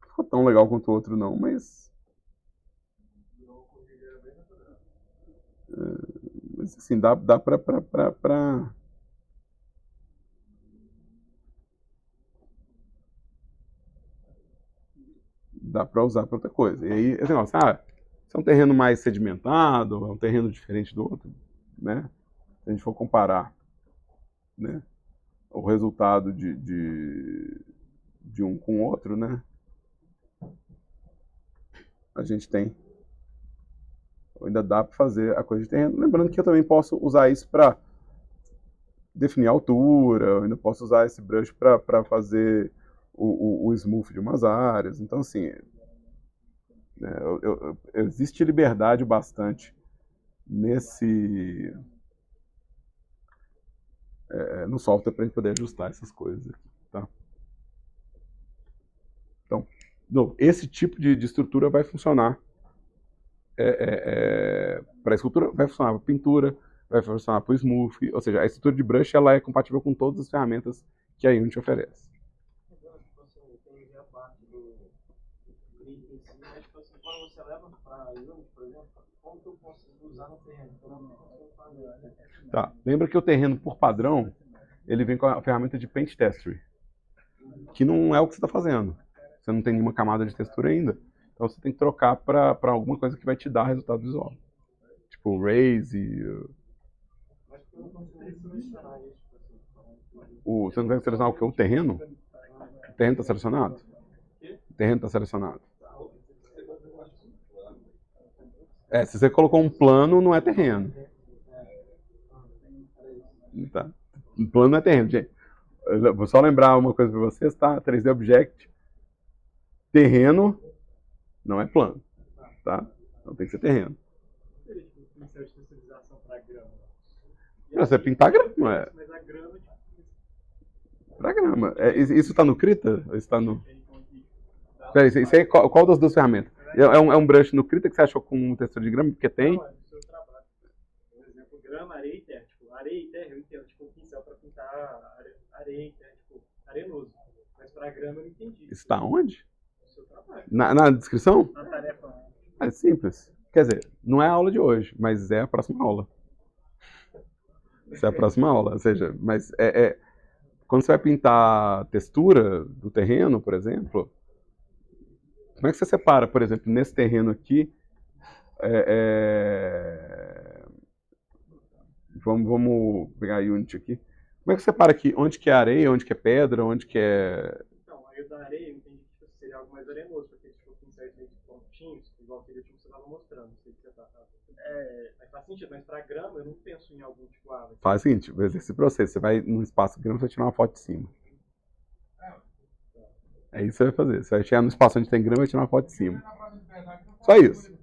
Não ficou tão legal quanto o outro não, mas assim, dá pra usar pra outra coisa. E aí, esse negócio, se é um terreno mais sedimentado, é um terreno diferente do outro, né? Se a gente for comparar, né, o resultado de um com o outro, né? A gente tem... Ainda dá para fazer a coisa de terreno. Lembrando que eu também posso usar isso para definir a altura, eu ainda posso usar esse brush para fazer o smooth de umas áreas. Então, assim, né, existe liberdade bastante no software para a gente poder ajustar essas coisas aqui, tá? Então, esse tipo de estrutura vai funcionar para a escultura, vai funcionar para pintura, vai funcionar para o smooth, ou seja, a estrutura de brush ela é compatível com todas as ferramentas que a Unity oferece. Entendi a parte do grid em si, mas tipo assim, quando você leva para a Unity, por exemplo, como que eu consigo usar no terreno? Tá, lembra que o terreno, por padrão, ele vem com a ferramenta de Paint Texture, que não é o que você está fazendo. Você não tem nenhuma camada de textura ainda. Então você tem que trocar para alguma coisa que vai te dar resultado visual. Tipo Raise. Mas eu não consigo selecionar isso. Você não tem que selecionar o que? O terreno? O terreno está selecionado? O terreno está selecionado. Se você colocou um plano, não é terreno. Tá? Um plano não é terreno, gente. Eu vou só lembrar uma coisa para vocês, tá? 3D Object, terreno não é plano, tá? Então tem que ser terreno. Seria tipo pincel de texturização para grama. Você pintar grama, é. Mas a grama, tipo, Pra grama. Isso tá no Krita? Ou isso tá no... Peraí, isso aí, qual das duas ferramentas? É um brush no Krita que você achou com textura de grama? Porque tem. não, é do seu trabalho. Por exemplo, grama, areia e terra. Tipo, areia e terra, eu entendo, tipo, um pincel para pintar areia e terra, tipo, arenoso. Mas para grama eu não entendi. Isso tá onde? Do seu trabalho. Na descrição? Na tarefa. É simples. Quer dizer, não é a aula de hoje, mas é a próxima aula. Isso é a próxima aula. Ou seja, mas quando você vai pintar a textura do terreno, por exemplo, como é que você separa, por exemplo, nesse terreno aqui, vamos pegar a Unity aqui. Como é que você separa aqui onde que é areia, onde que é pedra, onde que é... Então, aí da areia eu entendi que tipo, seria algo mais arenoso, porque tipo, pincéis meio de pontinhos, igual aquele tipo que você estava mostrando, não sei se você tá. Mas faz sentido, mas para grama eu não penso em algum tipo de Faz o seguinte, esse processo, você vai num espaço grama, você vai tirar uma foto de cima. É isso que você vai fazer. Você vai chegar no espaço onde tem grama e tirar uma foto de cima. Só isso.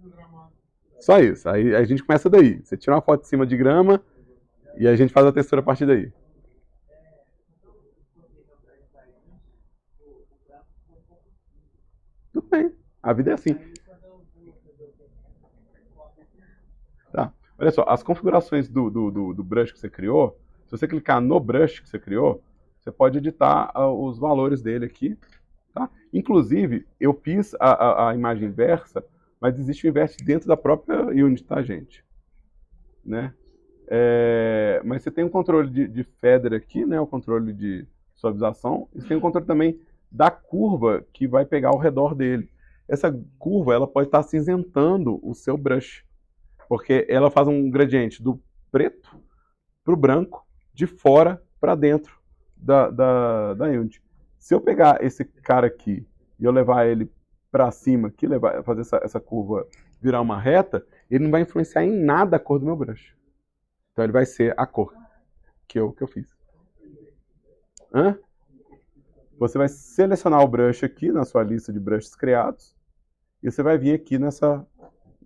Só isso. Aí a gente começa daí. Você tira uma foto de cima de grama e a gente faz a textura a partir daí. Tudo bem. A vida é assim. Tá. Olha só, as configurações do brush que você criou, se você clicar no brush que você criou, você pode editar os valores dele aqui. Tá? Inclusive, eu fiz a imagem inversa, mas existe o inverse dentro da própria Unity, tá, gente? Né? Mas você tem um controle de feather aqui, né? O controle de suavização, e você tem um controle também da curva que vai pegar ao redor dele. Essa curva ela pode estar cinzentando o seu brush, porque ela faz um gradiente do preto para o branco, de fora para dentro da Unity. Se eu pegar esse cara aqui e eu levar ele para cima aqui, fazer essa curva virar uma reta, ele não vai influenciar em nada a cor do meu brush. Então ele vai ser a cor que eu fiz. Hã? Você vai selecionar o brush aqui na sua lista de brushes criados e você vai vir aqui no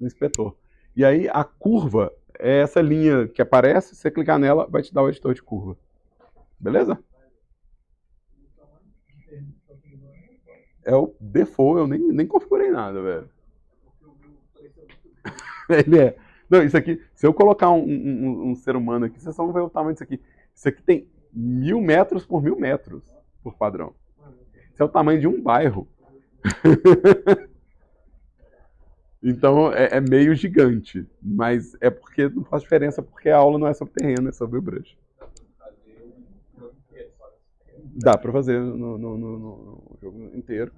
inspetor. E aí a curva é essa linha que aparece, se você clicar nela, vai te dar o editor de curva. Beleza? É o default, eu nem configurei nada, velho. Ele é. Não, isso aqui, se eu colocar um ser humano aqui, vocês vão ver o tamanho disso aqui. Isso aqui tem 1000 metros por 1000 metros, por padrão. Isso é o tamanho de um bairro. Então é meio gigante, mas é porque não faz diferença, porque a aula não é sobre terreno, é sobre o brush. Dá pra fazer no jogo inteiro.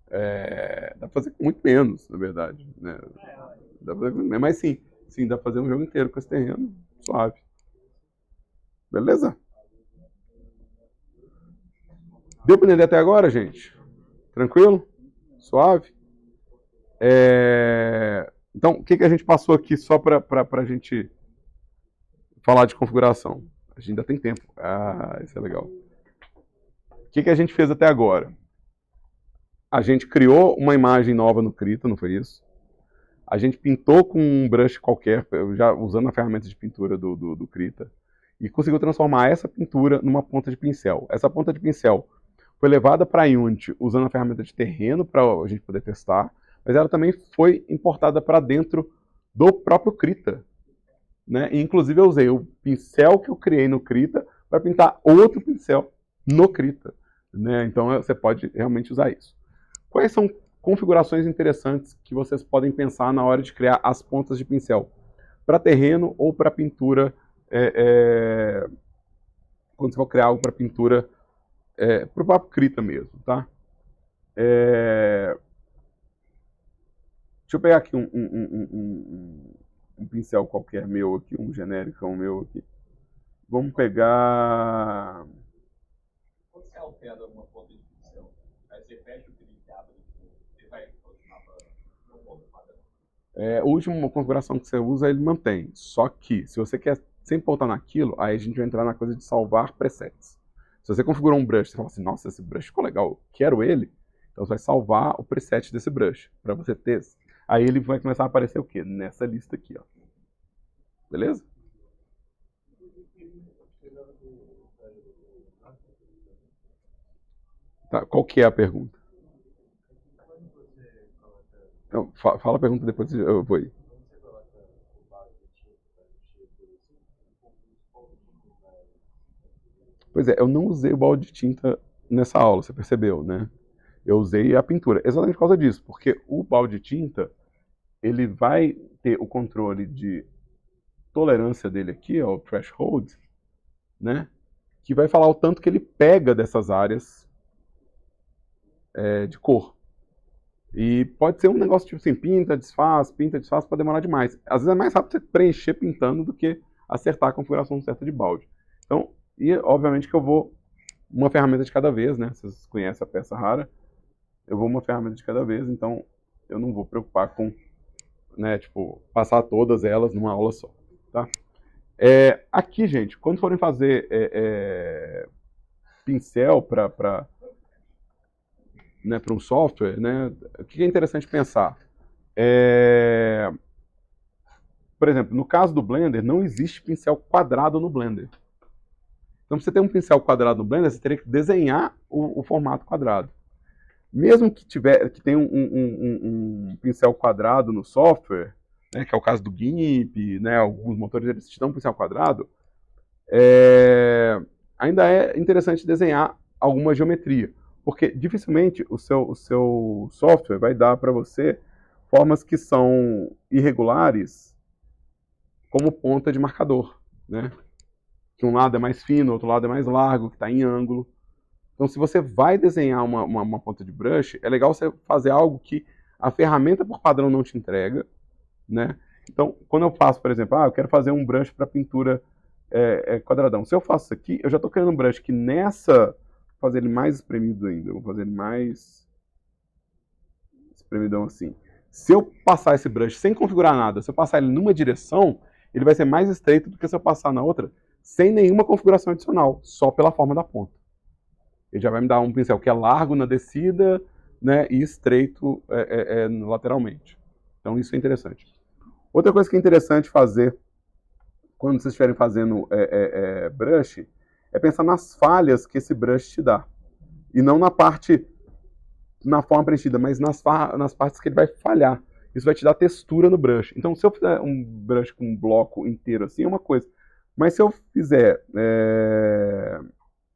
Dá pra fazer com muito menos, na verdade. Né? Dá pra fazer com menos, mas sim, dá pra fazer um jogo inteiro com esse terreno suave. Beleza? Deu pra entender até agora, gente? Tranquilo? Suave? Então, o que a gente passou aqui só para a gente falar de configuração? A gente ainda tem tempo. Isso é legal. O que a gente fez até agora? A gente criou uma imagem nova no Krita, não foi isso? A gente pintou com um brush qualquer, já usando a ferramenta de pintura do Krita, e conseguiu transformar essa pintura numa ponta de pincel. Essa ponta de pincel foi levada para a Unity usando a ferramenta de terreno para a gente poder testar, mas ela também foi importada para dentro do próprio Krita. Né? E, inclusive eu usei o pincel que eu criei no Krita para pintar outro pincel no Krita. Né? Então você pode realmente usar isso. Quais são configurações interessantes que vocês podem pensar na hora de criar as pontas de pincel? Para terreno ou para pintura, quando você for criar algo para pintura, para o próprio Krita mesmo. Tá? Deixa eu pegar aqui um pincel qualquer meu aqui, um genérico meu aqui. Vamos pegar... Quando você altera uma ponta de pincel, aí você fecha o clipe e abre, você vai continuar para um ponto padrão. A última configuração que você usa, ele mantém. Só que, se você quer sempre voltar naquilo, aí a gente vai entrar na coisa de salvar presets. Se você configurou um brush, você fala assim, nossa, esse brush ficou legal, eu quero ele, então você vai salvar o preset desse brush, para você ter. Aí ele vai começar a aparecer o quê? Nessa lista aqui, ó. Beleza? Tá, qual que é a pergunta? Então, fala a pergunta, depois eu vou ir. Pois é, eu não usei o balde de tinta nessa aula, você percebeu, né? Eu usei a pintura, exatamente por causa disso, porque o balde de tinta, ele vai ter o controle de tolerância dele aqui, ó, o threshold, né? Que vai falar o tanto que ele pega dessas áreas de cor. E pode ser um negócio tipo assim, pinta, desfaz, pode demorar demais. Às vezes é mais rápido você preencher pintando do que acertar a configuração certa de balde. Então, e obviamente que eu vou uma ferramenta de cada vez, né? Vocês conhecem a peça rara. Eu vou uma ferramenta de cada vez, então eu não vou preocupar com, né, tipo, passar todas elas numa aula só, tá? Aqui, gente, quando forem fazer pincel para um software, né, o que é interessante pensar? Por exemplo, no caso do Blender, não existe pincel quadrado no Blender. Então, para você ter um pincel quadrado no Blender, você teria que desenhar o formato quadrado. Mesmo que tenha um pincel quadrado no software, né, que é o caso do GIMP, né, alguns motores eles te dão um pincel quadrado, ainda é interessante desenhar alguma geometria, porque dificilmente o seu software vai dar para você formas que são irregulares como ponta de marcador, né? Que um lado é mais fino, outro lado é mais largo, que está em ângulo. Então, se você vai desenhar uma ponta de brush, é legal você fazer algo que a ferramenta por padrão não te entrega, né? Então, quando eu faço, por exemplo, eu quero fazer um brush para pintura quadradão. Se eu faço isso aqui, eu já estou criando um brush que nessa... Vou fazer ele mais espremido ainda. Vou fazer ele mais espremidão assim. Se eu passar esse brush sem configurar nada, se eu passar ele numa direção, ele vai ser mais estreito do que se eu passar na outra sem nenhuma configuração adicional, só pela forma da ponta. Ele já vai me dar um pincel que é largo na descida, né, e estreito lateralmente. Então isso é interessante. Outra coisa que é interessante fazer quando vocês estiverem fazendo brush é pensar nas falhas que esse brush te dá. E não na forma preenchida, mas nas partes que ele vai falhar. Isso vai te dar textura no brush. Então, se eu fizer um brush com um bloco inteiro assim, é uma coisa. Mas se eu fizer...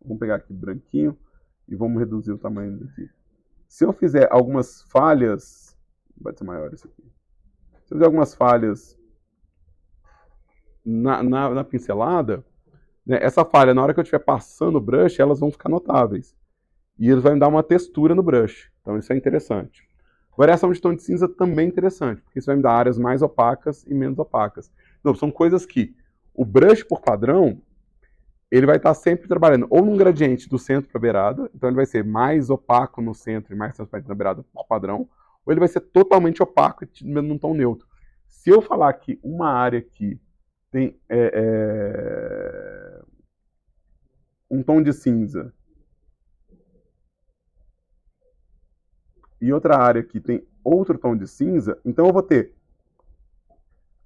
Vamos pegar aqui branquinho e vamos reduzir o tamanho daqui. Se eu fizer algumas falhas... Vai ser maior isso aqui. Se eu fizer algumas falhas na pincelada, né, essa falha, na hora que eu estiver passando o brush, elas vão ficar notáveis. E eles vão dar uma textura no brush. Então isso é interessante. Variação de tom de cinza também é interessante, porque isso vai me dar áreas mais opacas e menos opacas. Então, são coisas que o brush, por padrão, ele vai estar sempre trabalhando ou num gradiente do centro para a beirada, então ele vai ser mais opaco no centro e mais transparente na beirada, por padrão, ou ele vai ser totalmente opaco e num tom neutro. Se eu falar que uma área aqui tem um tom de cinza e outra área aqui tem outro tom de cinza, então eu vou ter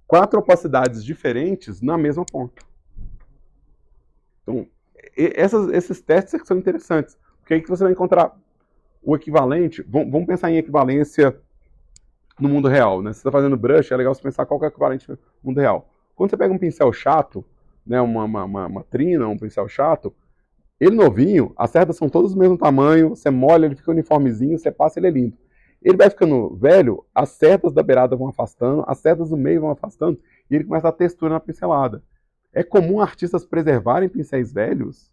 4 opacidades diferentes na mesma ponta. Então, esses testes são interessantes, porque aí que você vai encontrar o equivalente. Vamos pensar em equivalência no mundo real, né? Se você está fazendo brush, é legal você pensar qual que é o equivalente no mundo real. Quando você pega um pincel chato, né, uma trina, um pincel chato, ele novinho, as cerdas são todas do mesmo tamanho, você molha, ele fica uniformezinho, você passa, ele é lindo. Ele vai ficando velho, as cerdas da beirada vão afastando, as cerdas do meio vão afastando, e ele começa a textura na pincelada. É comum artistas preservarem pincéis velhos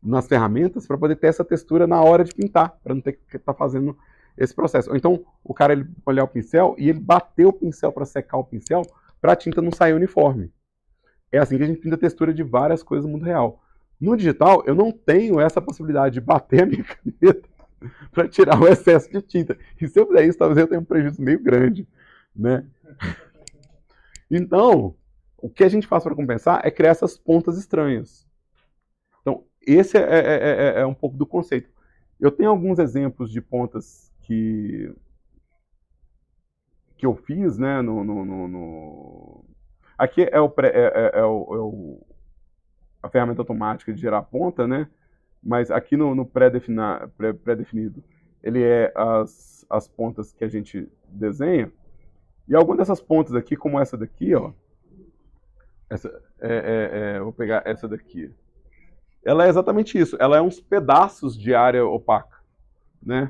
nas ferramentas para poder ter essa textura na hora de pintar, para não ter que estar fazendo esse processo. Ou então, o cara ele molhar o pincel e ele bater o pincel para secar o pincel para a tinta não sair uniforme. É assim que a gente pinta a textura de várias coisas no mundo real. No digital, eu não tenho essa possibilidade de bater a minha caneta para tirar o excesso de tinta. E se eu fizer isso, talvez eu tenha um prejuízo meio grande, né? Então, o que a gente faz para compensar é criar essas pontas estranhas. Então, esse é um pouco do conceito. Eu tenho alguns exemplos de pontas que eu fiz, né, Aqui a ferramenta automática de gerar ponta, né? Mas aqui no pré-definido, ele é as pontas que a gente desenha. E algumas dessas pontas aqui, como essa daqui, ó. Vou pegar essa daqui. Ela é exatamente isso. Ela é uns pedaços de área opaca, né?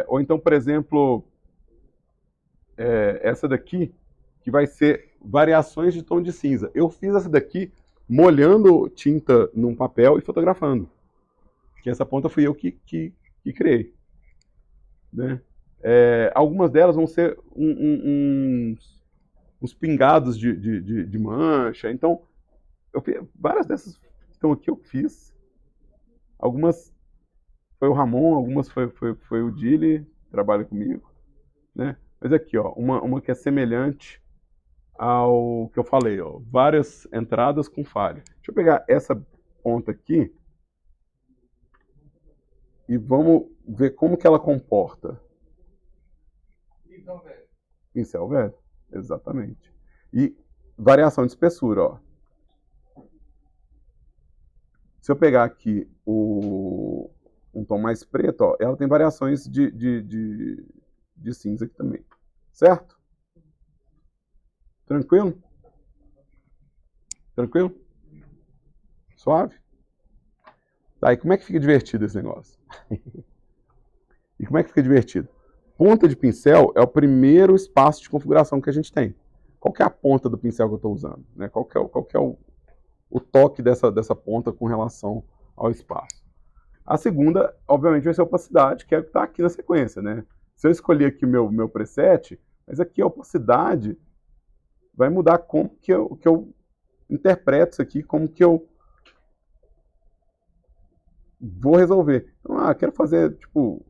Ou então, por exemplo, essa daqui, que vai ser variações de tom de cinza. Eu fiz essa daqui molhando tinta num papel e fotografando. Que essa ponta fui eu que criei. Né? Algumas delas vão ser uns pingados de mancha. Então, várias dessas que estão aqui eu fiz. Algumas foi o Ramon, algumas foi o Dili, que trabalha comigo. Né? Mas aqui, ó, uma que é semelhante ao que eu falei, ó, várias entradas com falha. Deixa eu pegar essa ponta aqui e vamos ver como que ela comporta. Pincel velho. Pincel velho, exatamente. E variação de espessura, ó. Se eu pegar aqui um tom mais preto, ó, ela tem variações de cinza aqui também. Certo? Tranquilo? Tranquilo? Suave? Tá, e como é que fica divertido esse negócio? E como é que fica divertido? Ponta de pincel é o primeiro espaço de configuração que a gente tem. Qual que é a ponta do pincel que eu estou usando? Né? Qual que é o toque dessa ponta com relação ao espaço? A segunda, obviamente, vai ser a opacidade, que é o que está aqui na sequência. Né? Se eu escolher aqui o meu preset, mas aqui a opacidade vai mudar como que eu interpreto isso aqui, como que eu vou resolver. Então, quero fazer, tipo,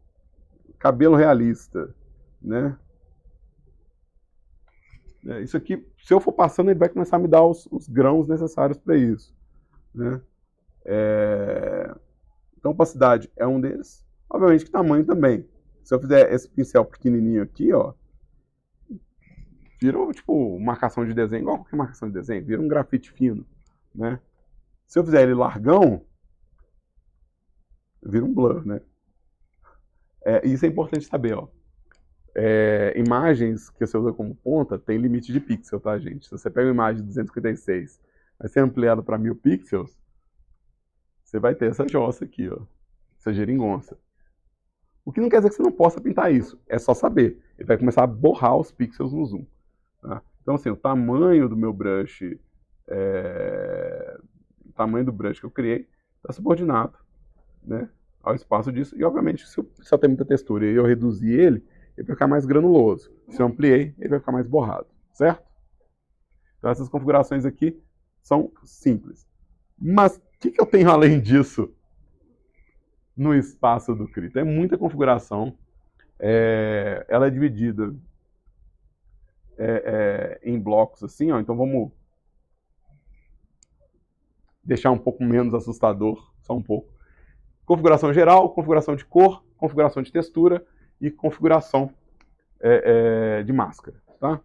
cabelo realista, né? Isso aqui, se eu for passando, ele vai começar a me dar os grãos necessários para isso, né? Então, opacidade é um deles. Obviamente que tamanho também. Se eu fizer esse pincel pequenininho aqui, ó, vira, tipo, marcação de desenho, igual qualquer marcação de desenho, vira um grafite fino, né? Se eu fizer ele largão, vira um blur, né? Isso é importante saber, ó. Imagens que você usa como ponta tem limite de pixel, tá, gente? Se você pega uma imagem de 256, vai ser ampliada para 1000 pixels, você vai ter essa jossa aqui, ó, essa geringonça. O que não quer dizer que você não possa pintar isso, é só saber. Ele vai começar a borrar os pixels no zoom. Tá? Então, assim, o tamanho do meu brush, o tamanho do brush que eu criei, está subordinado, né, ao espaço disso. E, obviamente, se eu tenho muita textura e eu reduzir ele vai ficar mais granuloso. Se eu ampliei, ele vai ficar mais borrado, certo? Então, essas configurações aqui são simples. Mas o que eu tenho além disso no espaço do Krita? É muita configuração. Ela é dividida em blocos assim, ó. Então vamos deixar um pouco menos assustador, só um pouco. Configuração geral, configuração de cor, configuração de textura e configuração de máscara, tá?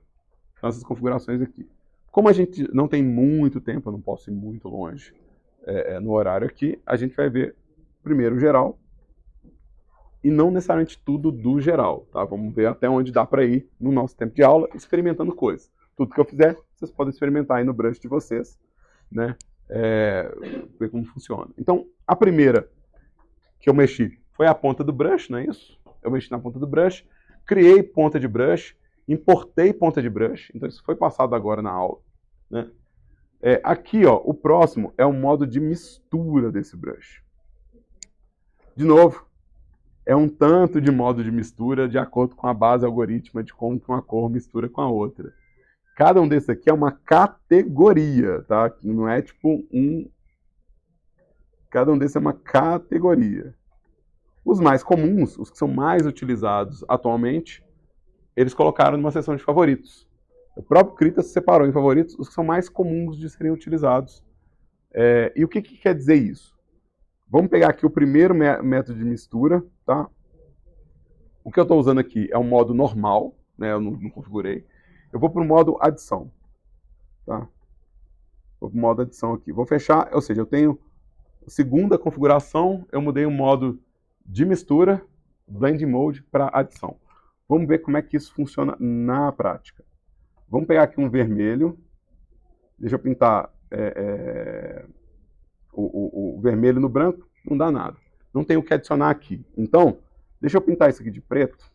Então essas configurações aqui. Como a gente não tem muito tempo, eu não posso ir muito longe no horário aqui, a gente vai ver primeiro o geral e não necessariamente tudo do geral, tá? Vamos ver até onde dá para ir no nosso tempo de aula, experimentando coisas. Tudo que eu fizer, vocês podem experimentar aí no brush de vocês, né? Ver como funciona. Então, a primeira que eu mexi foi a ponta do brush, não é isso? Eu mexi na ponta do brush, criei ponta de brush, importei ponta de brush, então isso foi passado agora na aula, né? Aqui, ó, o próximo é o modo de mistura desse brush. De novo, é um tanto de modo de mistura de acordo com a base algorítmica de como uma cor mistura com a outra. Cada um desses aqui é uma categoria, tá? Não é tipo Cada um desses é uma categoria. Os mais comuns, os que são mais utilizados atualmente, eles colocaram numa seção de favoritos. O próprio Krita separou em favoritos os que são mais comuns de serem utilizados. E o que quer dizer isso? Vamos pegar aqui o primeiro método de mistura, tá? O que eu estou usando aqui é o modo normal, né? Eu não configurei. Eu vou para o modo adição, tá? Vou para o modo adição aqui. Vou fechar, ou seja, eu tenho a segunda configuração, eu mudei o modo de mistura, Blend Mode, para adição. Vamos ver como é que isso funciona na prática. Vamos pegar aqui um vermelho. Deixa eu pintar o vermelho no branco. Não dá nada. Não tem o que adicionar aqui. Então, deixa eu pintar isso aqui de preto.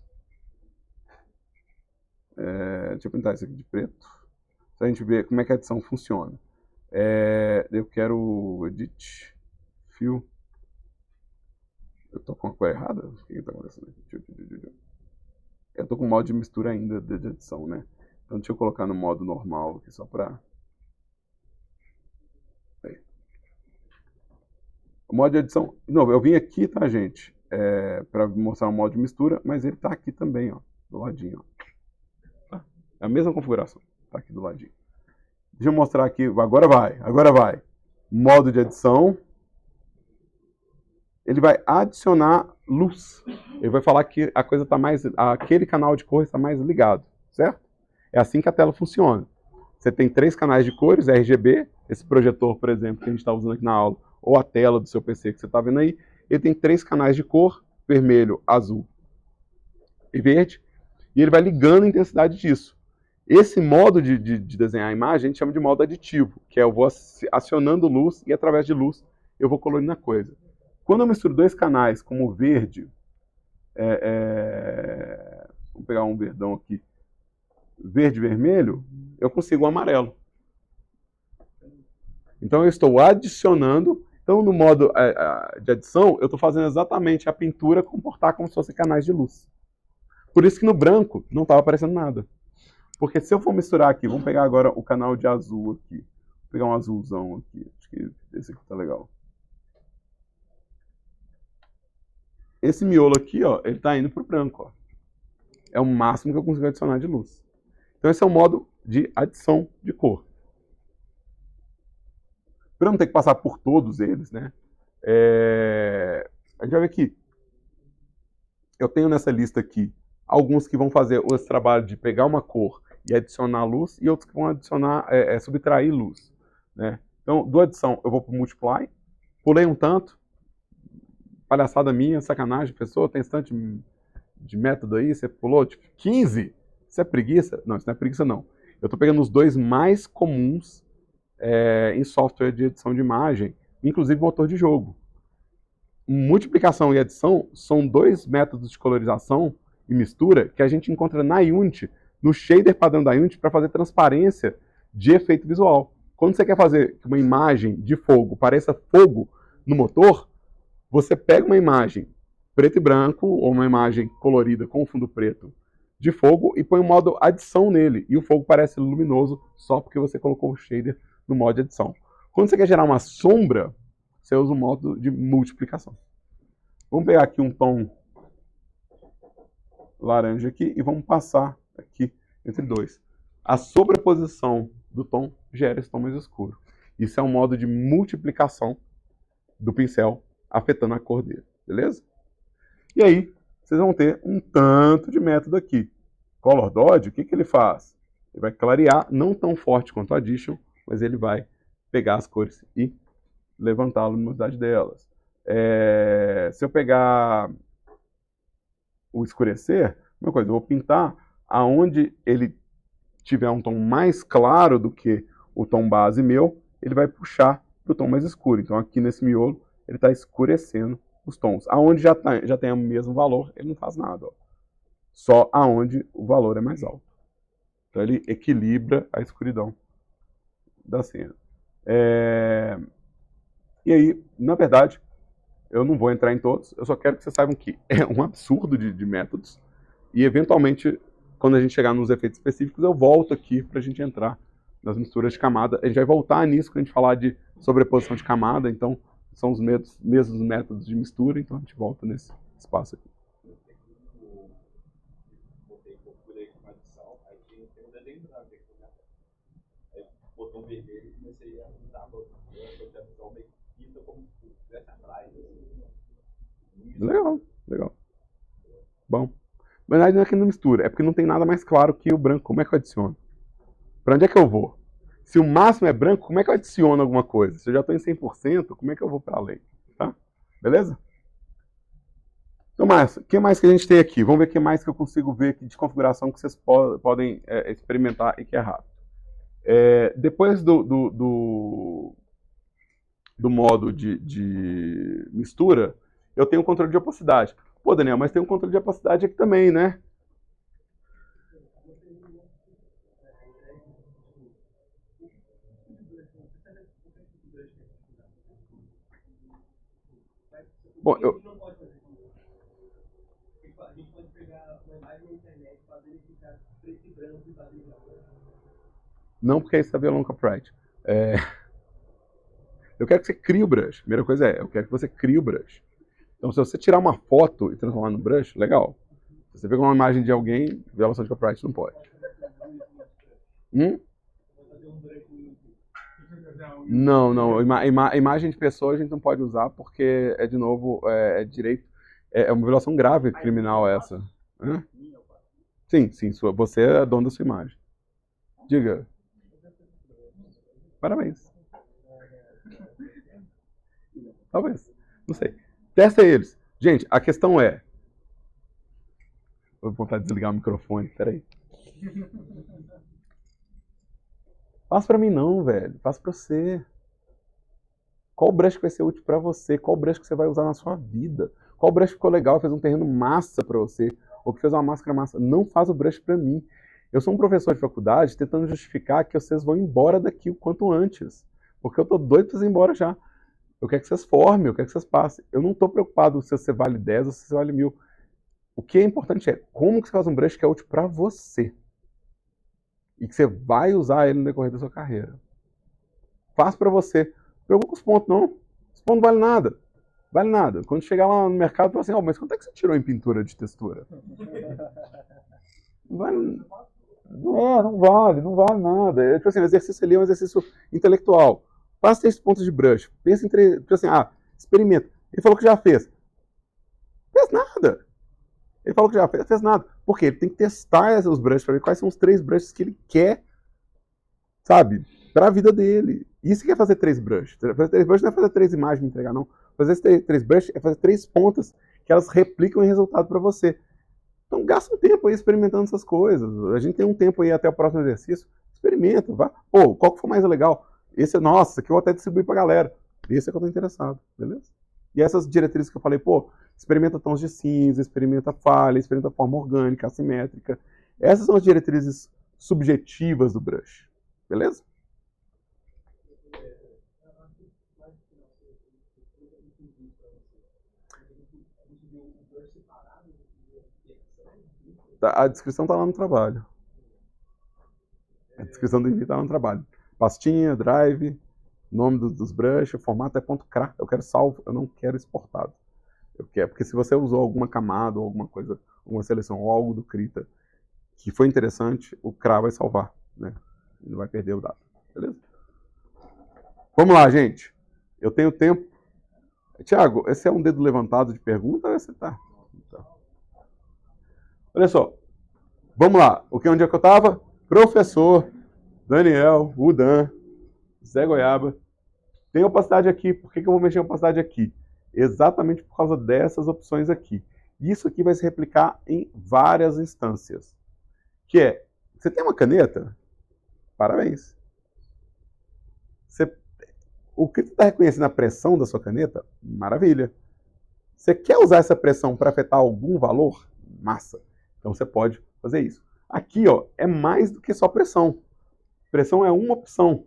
Deixa eu pintar isso aqui de preto. Pra gente ver como é que a adição funciona. Eu quero Edit, Fill. Eu tô com a cor errada? O que está acontecendo aqui? Eu tô com o modo de mistura ainda de adição, né? Então deixa eu colocar no modo normal aqui só para... O modo de edição... De novo, eu vim aqui, tá, gente? Para mostrar o modo de mistura, mas ele tá aqui também, ó. Do ladinho, ó. Tá? É a mesma configuração. Tá aqui do ladinho. Deixa eu mostrar aqui. Agora vai. Modo de edição. Ele vai adicionar luz. Ele vai falar que a coisa está mais... Aquele canal de cores está mais ligado, certo? É assim que a tela funciona. Você tem 3 canais de cores, RGB. Esse projetor, por exemplo, que a gente está usando aqui na aula, ou a tela do seu PC que você está vendo aí, ele tem 3 canais de cor, vermelho, azul e verde, e ele vai ligando a intensidade disso. Esse modo de desenhar a imagem a gente chama de modo aditivo, que é eu vou acionando luz e através de luz eu vou colorindo a coisa. Quando eu misturo 2 canais, como o verde, vamos pegar um verdão aqui, verde e vermelho, eu consigo o amarelo. Então eu estou adicionando. Então no modo de adição, eu estou fazendo exatamente a pintura comportar como se fossem canais de luz. Por isso que no branco não estava aparecendo nada. Porque se eu for misturar aqui, vamos pegar agora o canal de azul aqui. Vou pegar um azulzão aqui. Acho que esse aqui tá legal. Esse miolo aqui, ó, ele está indo para o branco. Ó. É o máximo que eu consigo adicionar de luz. Então esse é o modo de adição de cor. Para não ter que passar por todos eles, né? A gente vai ver que eu tenho nessa lista aqui alguns que vão fazer esse trabalho de pegar uma cor e adicionar luz, e outros que vão adicionar, subtrair luz. Né? Então, do adição, eu vou para o multiply, pulei um tanto, palhaçada minha, sacanagem, pessoa, tem esse tanto de método aí, você pulou, tipo, 15? Isso é preguiça? Não, isso não é preguiça, não. Eu estou pegando os 2 mais comuns em software de edição de imagem, inclusive motor de jogo. Multiplicação e adição são 2 métodos de colorização e mistura que a gente encontra na Unity, no shader padrão da Unity, para fazer transparência de efeito visual. Quando você quer fazer que uma imagem de fogo pareça fogo no motor, você pega uma imagem preto e branco, ou uma imagem colorida com fundo preto de fogo, e põe o modo adição nele, e o fogo parece luminoso só porque você colocou o shader no modo de adição. Quando você quer gerar uma sombra, você usa o modo de multiplicação. Vamos pegar aqui um tom laranja aqui e vamos passar aqui entre 2. A sobreposição do tom gera esse tom mais escuro. Isso é um modo de multiplicação do pincel afetando a cor dele, beleza? E aí, vocês vão ter um tanto de método aqui. Color Dodge, o que ele faz? Ele vai clarear, não tão forte quanto o Addition, mas ele vai pegar as cores e levantar a luminosidade delas. Se eu pegar o escurecer, uma coisa, eu vou pintar aonde ele tiver um tom mais claro do que o tom base meu, ele vai puxar para o tom mais escuro. Então aqui nesse miolo, ele está escurecendo os tons. Aonde já tem o mesmo valor, ele não faz nada. Ó. Só aonde o valor é mais alto. Então ele equilibra a escuridão da cena. E aí, na verdade, eu não vou entrar em todos, eu só quero que vocês saibam que é um absurdo de métodos, e eventualmente, quando a gente chegar nos efeitos específicos, eu volto aqui para a gente entrar nas misturas de camada. A gente vai voltar nisso quando a gente falar de sobreposição de camada, então são os mesmos métodos de mistura, então a gente volta nesse espaço aqui. botão vermelho e comecei a usar a visão meio que pinta como se estivesse atrás. Legal, legal. Bom. Na verdade, não é que não mistura, é porque não tem nada mais claro que o branco. Como é que eu adiciono? Para onde é que eu vou? Se o máximo é branco, como é que eu adiciono alguma coisa? Se eu já estou em 100%, como é que eu vou para além? Tá? Beleza? Então, o que mais que a gente tem aqui? Vamos ver o que mais que eu consigo ver aqui de configuração que vocês podem experimentar e que é rápido. Depois do modo de mistura, eu tenho um controle de opacidade. Pô, Daniel, mas tem um controle de opacidade aqui também, né? Bom, A gente pode pegar uma imagem na internet para verificar preto e branco e padrão. não, porque aí você está violando copyright. Eu quero que você crie o brush. Primeira coisa eu quero que você crie o brush. Então, se você tirar uma foto e transformar no brush, legal. Se você pegar uma imagem de alguém, violação de copyright não pode. Não. Imagem de pessoa a gente não pode usar porque de novo, direito. É uma violação grave criminal essa. Hã? Sim, você é dono da sua imagem. Diga. Parabéns. Talvez. Não sei. Testa eles. Gente, a questão é... Vou vontade de desligar o microfone, peraí. Faça pra mim não, velho. Faça pra você. Qual brush que vai ser útil pra você? Qual brush que você vai usar na sua vida? Qual brush ficou legal, fez um terreno massa pra você? Ou que fez uma máscara massa? Não faz o brush pra mim. Eu sou um professor de faculdade tentando justificar que vocês vão embora daqui o quanto antes. Porque eu tô doido pra ir embora já. Eu quero que vocês formem, eu quero que vocês passem. Eu não tô preocupado se você vale 10 ou se você vale 1000. O que é importante é como que você faz um brush que é útil pra você. E que você vai usar ele no decorrer da sua carreira. Faz pra você. Não preocupa com os pontos, não. Os pontos não valem nada. Vale nada. Quando chegar lá no mercado, fala assim, mas quanto é que você tirou em pintura de textura? Não vale... não vale nada. Tipo assim, o exercício ali é um exercício intelectual. Faça 3 pontos de brush. Pensa em 3, tipo assim, experimenta. Ele falou que já fez. Fez nada. Ele falou que já fez nada. Por quê? Ele tem que testar os brushes para ver quais são os 3 brushes que ele quer, sabe, para a vida dele. Isso que é fazer 3 brushes. Fazer 3 brushes não é fazer 3 imagens e me entregar, não. Fazer 3 brushes é fazer 3 pontas que elas replicam em resultado para você. Então gasta um tempo aí experimentando essas coisas. A gente tem um tempo aí até o próximo exercício. Experimenta, vá. Pô, qual que for mais legal? Nossa, que eu vou até distribuir para a galera. Esse é que eu estou interessado, beleza? E essas diretrizes que eu falei, experimenta tons de cinza, experimenta falha, experimenta forma orgânica, assimétrica. Essas são as diretrizes subjetivas do brush, beleza? A descrição está lá no trabalho. A descrição do envio está lá no trabalho. Pastinha, drive, nome dos brushes, o formato é .cra. Eu quero salvo, eu não quero exportado. Eu quero, porque se você usou alguma camada ou alguma coisa, alguma seleção ou algo do Krita que foi interessante, o CRA vai salvar, né? Ele não vai perder o dado, beleza? Vamos lá, gente. Eu tenho tempo. Tiago, esse é um dedo levantado de pergunta ou você tá? Olha só. Vamos lá. Onde é que eu estava? Professor, Daniel, Udan, Zé Goiaba. Tem opacidade aqui. Por que eu vou mexer em opacidade aqui? Exatamente por causa dessas opções aqui. Isso aqui vai se replicar em várias instâncias. Que é, você tem uma caneta? Parabéns. O que você está reconhecendo a pressão da sua caneta? Maravilha. Você quer usar essa pressão para afetar algum valor? Massa. Então você pode fazer isso. Aqui, é mais do que só pressão. Pressão é uma opção.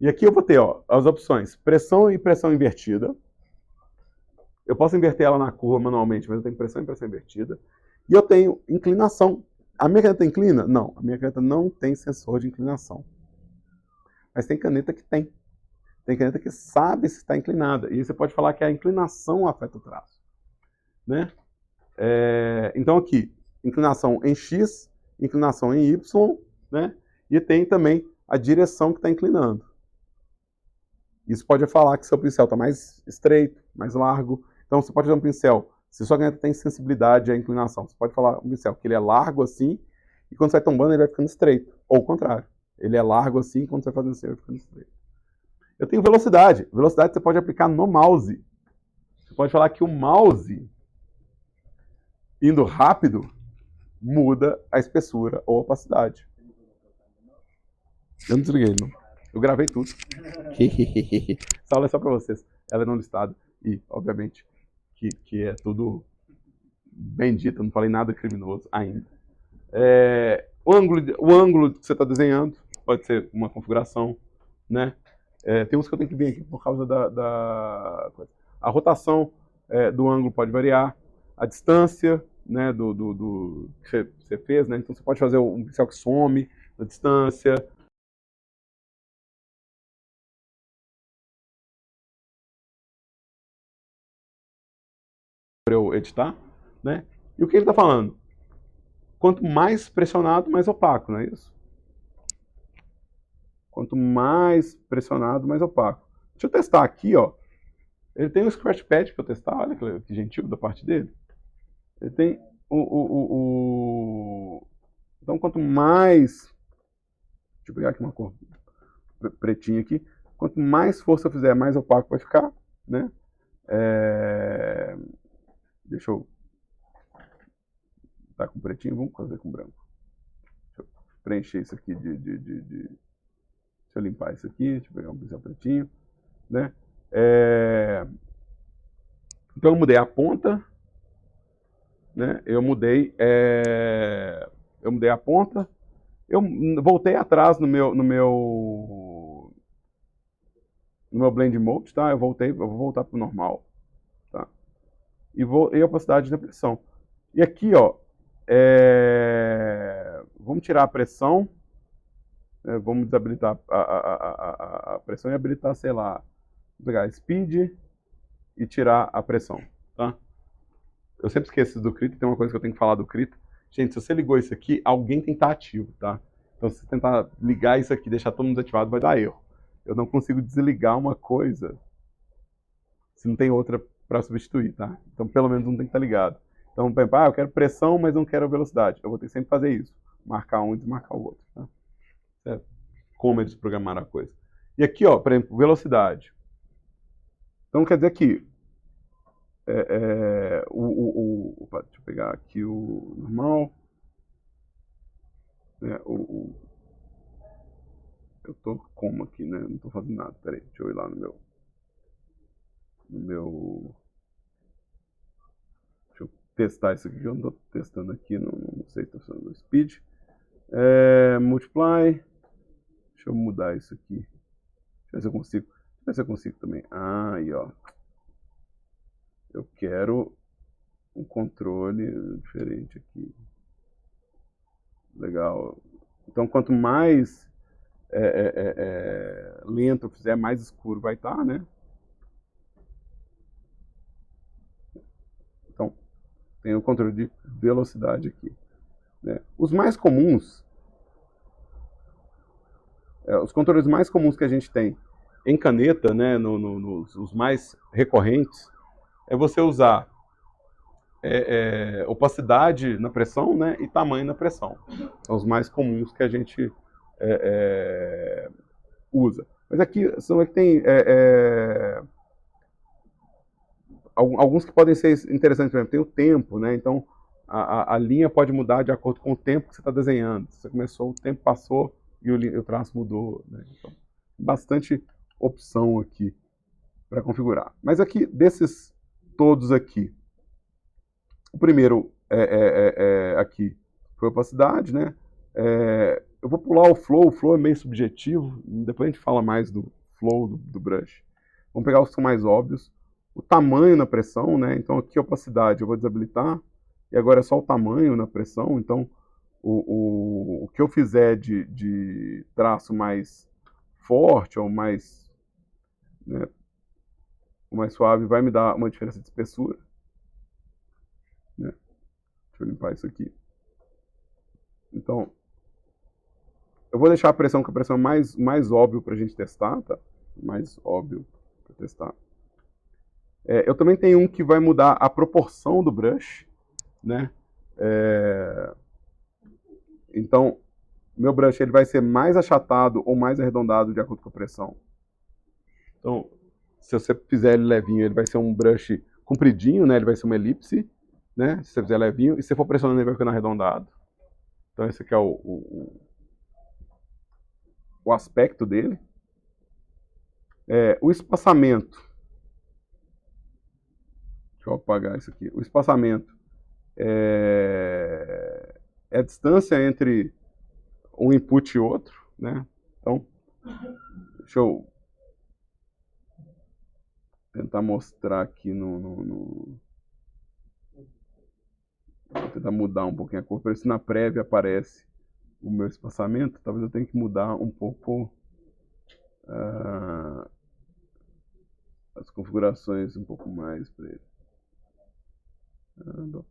E aqui eu vou ter as opções pressão e pressão invertida. Eu posso inverter ela na curva manualmente, mas eu tenho pressão e pressão invertida. E eu tenho inclinação. A minha caneta inclina? Não, a minha caneta não tem sensor de inclinação. Mas tem caneta que tem. Tem caneta que sabe se está inclinada. E você pode falar que a inclinação afeta o traço. Né? Então aqui, inclinação em X, inclinação em Y, né? E tem também a direção que está inclinando. Isso pode falar que seu pincel está mais estreito, mais largo. Então você pode usar um pincel, se sua caneta tem sensibilidade à inclinação, você pode falar um pincel que ele é largo assim, e quando você vai tombando ele vai ficando estreito. Ou o contrário, ele é largo assim, e quando você vai fazendo assim ele vai ficando estreito. Eu tenho velocidade. Velocidade você pode aplicar no mouse. Você pode falar que o mouse, indo rápido, muda a espessura ou a opacidade. Eu não desliguei, não. Eu gravei tudo. Essa aula é só para vocês. Ela é não listada. E, obviamente, que é tudo bem dito. Não falei nada criminoso ainda. O ângulo que você está desenhando pode ser uma configuração, né? Tem uns que eu tenho que vir aqui por causa da coisa. A rotação do ângulo pode variar. A distância, né, do que você fez, né? Então você pode fazer um pincel que some na distância. Para eu editar, né? E o que ele está falando? Quanto mais pressionado, mais opaco, não é isso? Quanto mais pressionado, mais opaco. Deixa eu testar aqui, ó. Ele tem um scratch pad para eu testar, olha que gentil da parte dele. Ele tem Então, quanto mais... Deixa eu pegar aqui uma cor pretinha aqui. Quanto mais força eu fizer, mais opaco vai ficar, né? Deixa eu... Tá com pretinho, vamos fazer com branco. Deixa eu preencher isso aqui Deixa eu limpar isso aqui, deixa eu pegar um pincel pretinho, né? Então eu mudei a ponta, né? Eu mudei a ponta. Eu voltei atrás no meu blend mode, tá? Eu vou voltar pro normal, tá? E a opacidade da pressão. E aqui, ó, vamos tirar a pressão, vamos desabilitar a pressão e habilitar, sei lá, vou pegar speed e tirar a pressão, tá? Eu sempre esqueço do Krita, tem uma coisa que eu tenho que falar do Krita. Gente, se você ligou isso aqui, alguém tem que estar ativo, tá? Então, se você tentar ligar isso aqui, deixar todo mundo desativado, vai dar erro. Eu não consigo desligar uma coisa se não tem outra para substituir, tá? Então, pelo menos um tem que estar ligado. Então, por exemplo, eu quero pressão, mas não quero velocidade. Eu vou ter que sempre fazer isso. Marcar um e desmarcar o outro, tá? Certo? Como eles programaram a coisa. E aqui, ó, por exemplo, velocidade. Então, quer dizer que opa, deixa eu pegar aqui o normal. Eu tô como aqui, né? Não tô fazendo nada. Pera aí, deixa eu ir lá no meu... Deixa eu testar isso aqui, que eu não tô testando aqui, não sei se tô fazendo no speed. Multiply. Deixa eu mudar isso aqui. Deixa eu ver se eu consigo. Deixa eu ver se eu consigo também. Aí, ó. Eu quero um controle diferente aqui. Legal. Então, quanto mais lento eu fizer, mais escuro vai estar, né? Então, tem o controle de velocidade aqui, né? Os mais comuns, os controles mais comuns que a gente tem em caneta, né, os mais recorrentes, é você usar opacidade na pressão, né, e tamanho na pressão. São os mais comuns que a gente usa. Mas aqui tem alguns que podem ser interessantes, por exemplo, tem o tempo, né? Então a linha pode mudar de acordo com o tempo que você está desenhando. Você começou, o tempo passou e o traço mudou, né? Então, bastante opção aqui para configurar. Mas aqui, desses todos aqui, o primeiro aqui foi opacidade, né? Eu vou pular o flow é meio subjetivo, depois a gente fala mais do flow do brush. Vamos pegar os que são mais óbvios. O tamanho na pressão, né? Então aqui a opacidade eu vou desabilitar, e agora é só o tamanho na pressão, então o que eu fizer de traço mais forte ou mais, né, o mais suave vai me dar uma diferença de espessura, né? Deixa eu limpar isso aqui. Então, eu vou deixar a pressão, que a pressão é mais óbvio para a gente testar, tá? Mais óbvio para testar. Eu também tenho um que vai mudar a proporção do brush, né? Então, meu brush ele vai ser mais achatado ou mais arredondado de acordo com a pressão. Então, se você fizer ele levinho, ele vai ser um brush compridinho, né? Ele vai ser uma elipse, né? Se você fizer levinho, e se você for pressionando, ele vai ficando arredondado. Então, esse aqui é o aspecto dele. O espaçamento. Deixa eu apagar isso aqui. O espaçamento é a distância entre um input e outro, né? Então, deixa eu tentar mostrar aqui Vou tentar mudar um pouquinho a cor, para ver se na prévia aparece o meu espaçamento. Talvez eu tenha que mudar um pouco as configurações um pouco mais para ele. Não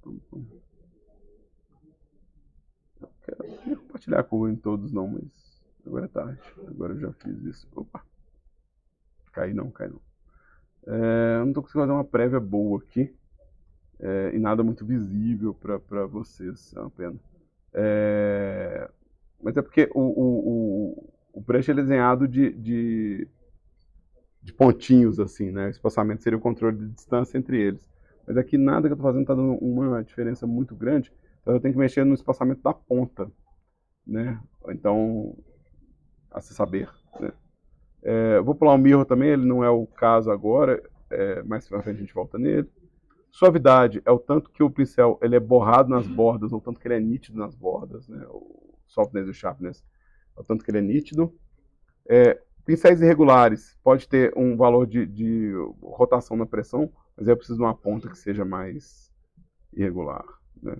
quero compartilhar a cor em todos não, mas agora é tarde. Agora eu já fiz isso. Opa! Cai não. Não estou conseguindo fazer uma prévia boa aqui. E nada muito visível para vocês. É uma pena. Mas é porque o brush é desenhado de pontinhos, assim, né? O espaçamento seria o controle de distância entre eles. Mas aqui nada que eu estou fazendo está dando uma diferença muito grande. Então eu tenho que mexer no espaçamento da ponta, né? Então, a se saber, né? Eu vou pular o mirror também, ele não é o caso agora, mais pra frente a gente volta nele. Suavidade é o tanto que o pincel ele é borrado nas bordas, ou o tanto que ele é nítido nas bordas, né? O softness e o sharpness é o tanto que ele é nítido. Pincéis irregulares pode ter um valor de rotação na pressão, mas eu preciso de uma ponta que seja mais irregular, né?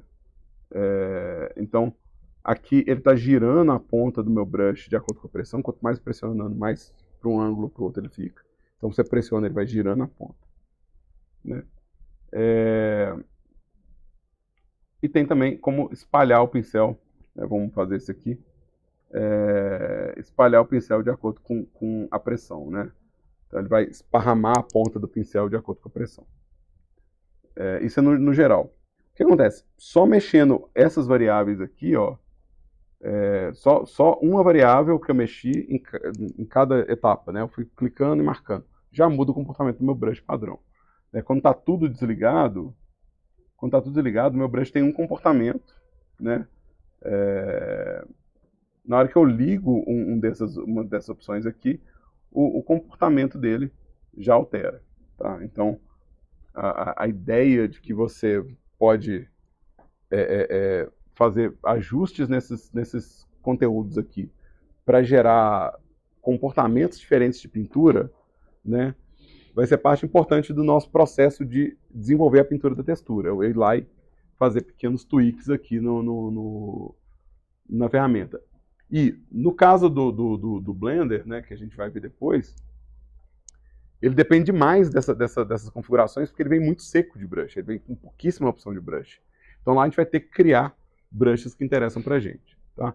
Então, aqui ele está girando a ponta do meu brush de acordo com a pressão. Quanto mais pressionando, mais para um ângulo ou para o outro ele fica. Então, você pressiona, ele vai girando a ponta, né? E tem também como espalhar o pincel, né? Vamos fazer isso aqui. Espalhar o pincel de acordo com a pressão, né? Então, ele vai esparramar a ponta do pincel de acordo com a pressão. Isso é no geral. O que acontece? Só mexendo essas variáveis aqui, ó, só uma variável que eu mexi em cada etapa, né? Eu fui clicando e marcando. Já muda o comportamento do meu brush padrão. Quando está tudo desligado, meu brush tem um comportamento, né? Na hora que eu ligo uma dessas opções aqui, o comportamento dele já altera, tá? Então, a ideia de que você pode fazer ajustes nesses conteúdos aqui para gerar comportamentos diferentes de pintura, né, vai ser parte importante do nosso processo de desenvolver a pintura da textura. Eu ir lá e fazer pequenos tweaks aqui na ferramenta. E no caso do Blender, né, que a gente vai ver depois, ele depende demais dessas configurações, porque ele vem muito seco de brush, ele vem com pouquíssima opção de brush. Então lá a gente vai ter que criar brushes que interessam pra gente, tá?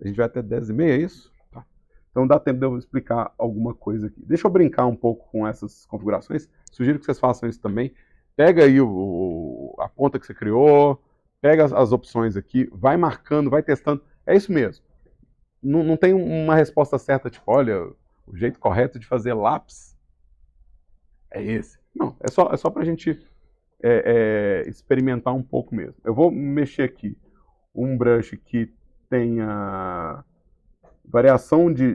A gente vai até 10h30, é isso? Tá. Então dá tempo de eu explicar alguma coisa aqui. Deixa eu brincar um pouco com essas configurações. Sugiro que vocês façam isso também. Pega aí a ponta que você criou, pega as opções aqui, vai marcando, vai testando. É isso mesmo. Não tem uma resposta certa, tipo, olha, o jeito correto de fazer lápis é esse. Não, é só pra gente experimentar um pouco mesmo. Eu vou mexer aqui um brush que tenha variação de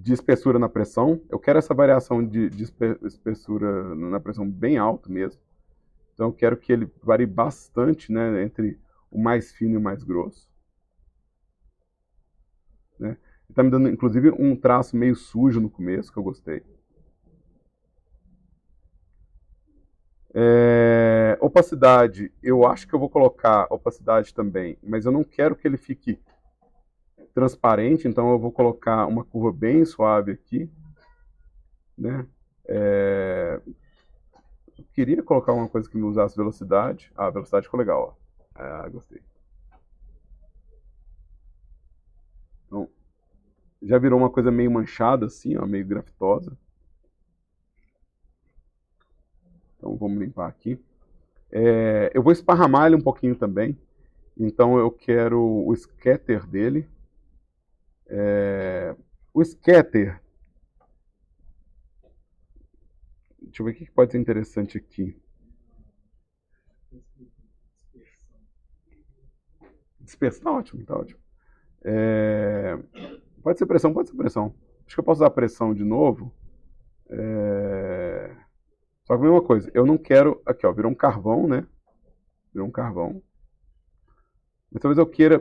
espessura na pressão. Eu quero essa variação de espessura na pressão bem alta mesmo. Então eu quero que ele varie bastante, né, entre o mais fino e o mais grosso. Né? Ele está me dando, inclusive, um traço meio sujo no começo, que eu gostei. Opacidade, eu acho que eu vou colocar opacidade também, mas eu não quero que ele fique transparente, então eu vou colocar uma curva bem suave aqui, né? Eu queria colocar uma coisa que me usasse velocidade. A velocidade ficou legal, ó. Ah, gostei. Então, já virou uma coisa meio manchada, assim, ó, meio grafitosa. Então, vamos limpar aqui. Eu vou esparramar ele um pouquinho também. Então, eu quero o scatter dele. O scatter... Deixa eu ver o que pode ser interessante aqui. Dispersão, tá ótimo, tá ótimo. Pode ser pressão, pode ser pressão. Acho que eu posso usar pressão de novo. Só que a mesma coisa, eu não quero... Aqui, ó, virou um carvão, né? Virou um carvão. Mas talvez eu queira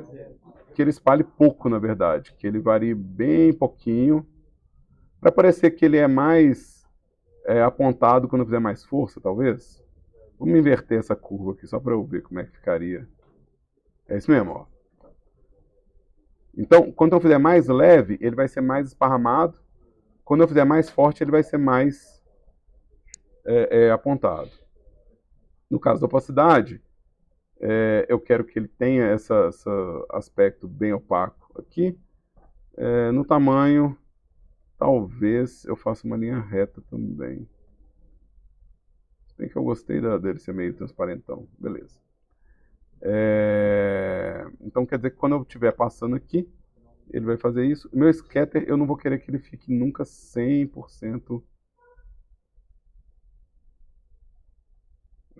que ele espalhe pouco, na verdade. Que ele varie bem pouquinho. Para parecer que ele é mais apontado quando eu fizer mais força, talvez. Vamos inverter essa curva aqui, só para eu ver como é que ficaria. É isso mesmo, ó. Então, quando eu fizer mais leve, ele vai ser mais esparramado. Quando eu fizer mais forte, ele vai ser mais apontado. No caso da opacidade, eu quero que ele tenha esse aspecto bem opaco aqui. No tamanho, talvez eu faça uma linha reta também. Se bem que eu gostei dele ser meio transparentão. Beleza. Então quer dizer que quando eu estiver passando aqui, ele vai fazer isso. O meu scatter, eu não vou querer que ele fique nunca 100%.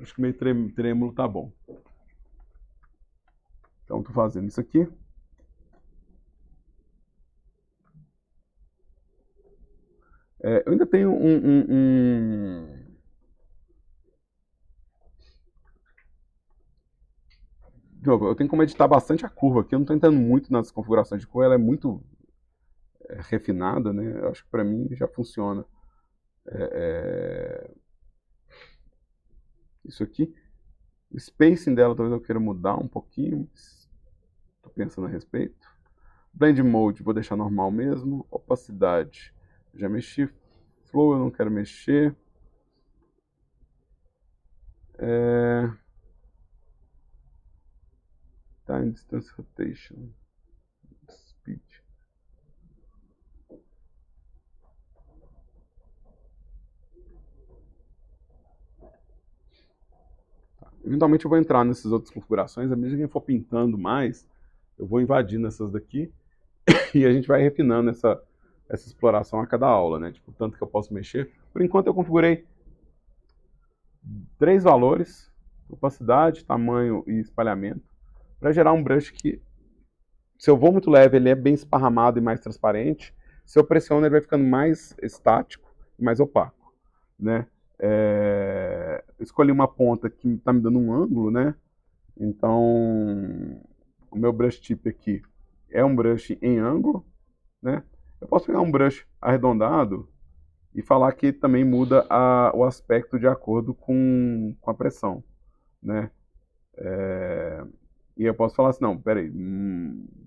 Acho que meio trêmulo tá bom. Então estou fazendo isso aqui. Eu ainda tenho eu tenho como editar bastante a curva aqui. Eu não estou entrando muito nas configurações de cor. Ela é muito refinada, né? Eu acho que para mim já funciona. Isso aqui. O spacing dela talvez eu queira mudar um pouquinho. Estou pensando a respeito. Blend Mode, vou deixar normal mesmo. Opacidade, já mexi. Flow eu não quero mexer. Time Distance Rotation. Speed. Eventualmente eu vou entrar nessas outras configurações. À medida que eu for pintando mais, eu vou invadindo essas daqui. E a gente vai refinando essa exploração a cada aula, né? Tipo, tanto que eu posso mexer. Por enquanto eu configurei 3 valores: opacidade, tamanho e espalhamento, para gerar um brush que, se eu vou muito leve, ele é bem esparramado e mais transparente. Se eu pressiono, ele vai ficando mais estático e mais opaco, né? Escolhi uma ponta que está me dando um ângulo, né? Então, o meu brush tip aqui é um brush em ângulo, né? Eu posso pegar um brush arredondado e falar que também muda o aspecto de acordo com a pressão, né? E eu posso falar assim, não, peraí,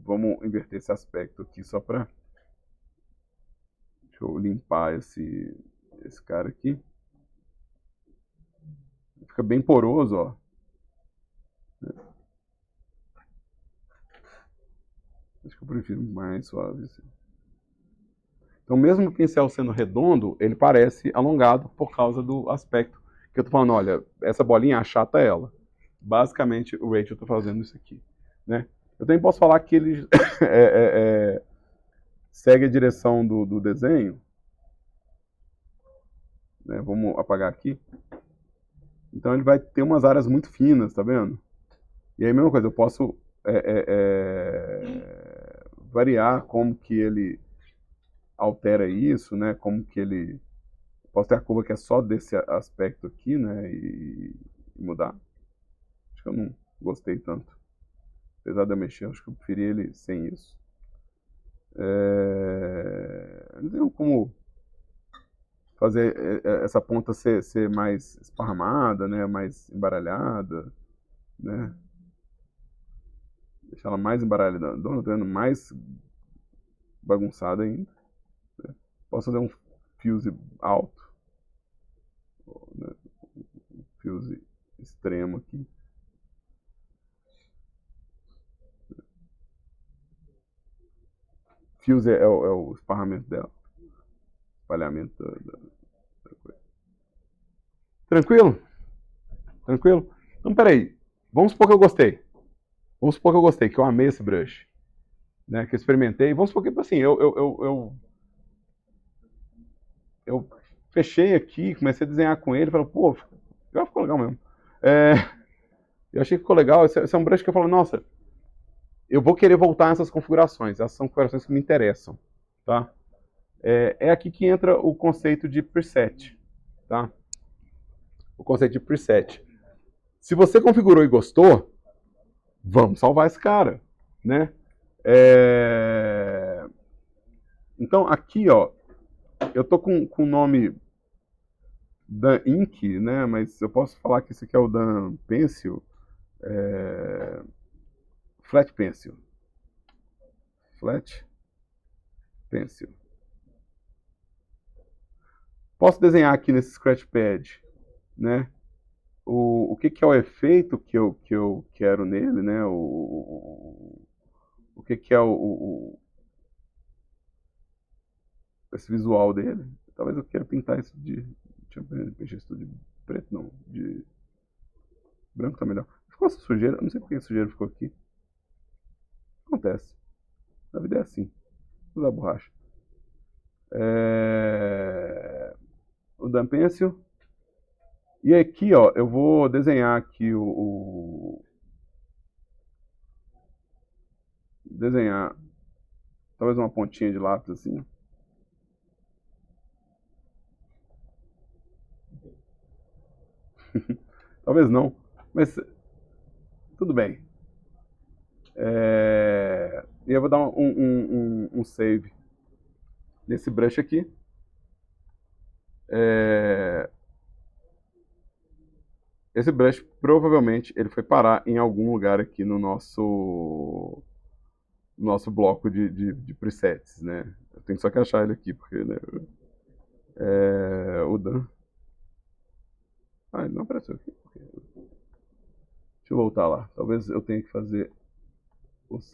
vamos inverter esse aspecto aqui só para... Deixa eu limpar esse cara aqui. Fica bem poroso, ó. Acho que eu prefiro mais suave assim. Então, mesmo o pincel sendo redondo, ele parece alongado por causa do aspecto que eu tô falando, olha, essa bolinha achata ela. Basicamente, o Rachel tá fazendo isso aqui, né? Eu também posso falar que ele segue a direção do desenho, né? Vamos apagar aqui. Então ele vai ter umas áreas muito finas, tá vendo? E aí a mesma coisa, eu posso variar como que ele altera isso, né? Como que ele... Posso ter a curva que é só desse aspecto aqui, né? E mudar. Acho que eu não gostei tanto. Apesar de eu mexer, acho que eu preferi ele sem isso. Não tem como fazer essa ponta ser mais esparramada, né? Mais embaralhada, né? Deixar ela mais embaralhada, mais bagunçada ainda. Né? Posso fazer um fuse alto, né? Um fuse extremo aqui. diffuse é o esparramento dela. Espalhamento da coisa. Tranquilo? Tranquilo? Então, peraí. Vamos supor que eu gostei. Vamos supor que eu gostei, que eu amei esse brush. Né, que eu experimentei. Vamos supor que, assim, eu fechei aqui, comecei a desenhar com ele, falei, pô, já ficou legal mesmo. Eu achei que ficou legal. Esse é um brush que eu falo, nossa, eu vou querer voltar nessas configurações. Essas são configurações que me interessam. Tá? É aqui que entra o conceito de preset. Tá? O conceito de preset. Se você configurou e gostou, vamos salvar esse cara. Né? Então, aqui, ó, eu tô com o nome Dan Ink, né? Mas eu posso falar que esse aqui é o Dan Pencil. Flat Pencil. Flat Pencil. Posso desenhar aqui nesse Scratchpad, né? O que é o efeito que eu quero nele, né? O que é esse visual dele. Talvez eu queira pintar isso de... Deixa eu preencher isso tudo de preto, não. De branco tá melhor. Ficou essa sujeira, eu não sei por que a sujeira ficou aqui. Acontece. A vida é assim. Vou usar a borracha. O Dan Pencil. E aqui, ó, eu vou desenhar aqui desenhar talvez uma pontinha de lápis assim. Talvez não, mas tudo bem. E eu vou dar um save nesse brush aqui. Esse brush provavelmente ele foi parar em algum lugar aqui no nosso bloco de presets, né? Eu tenho só que achar ele aqui, porque né, o Dan. Ah, ele não apareceu aqui. Deixa eu voltar lá. Talvez eu tenha que fazer...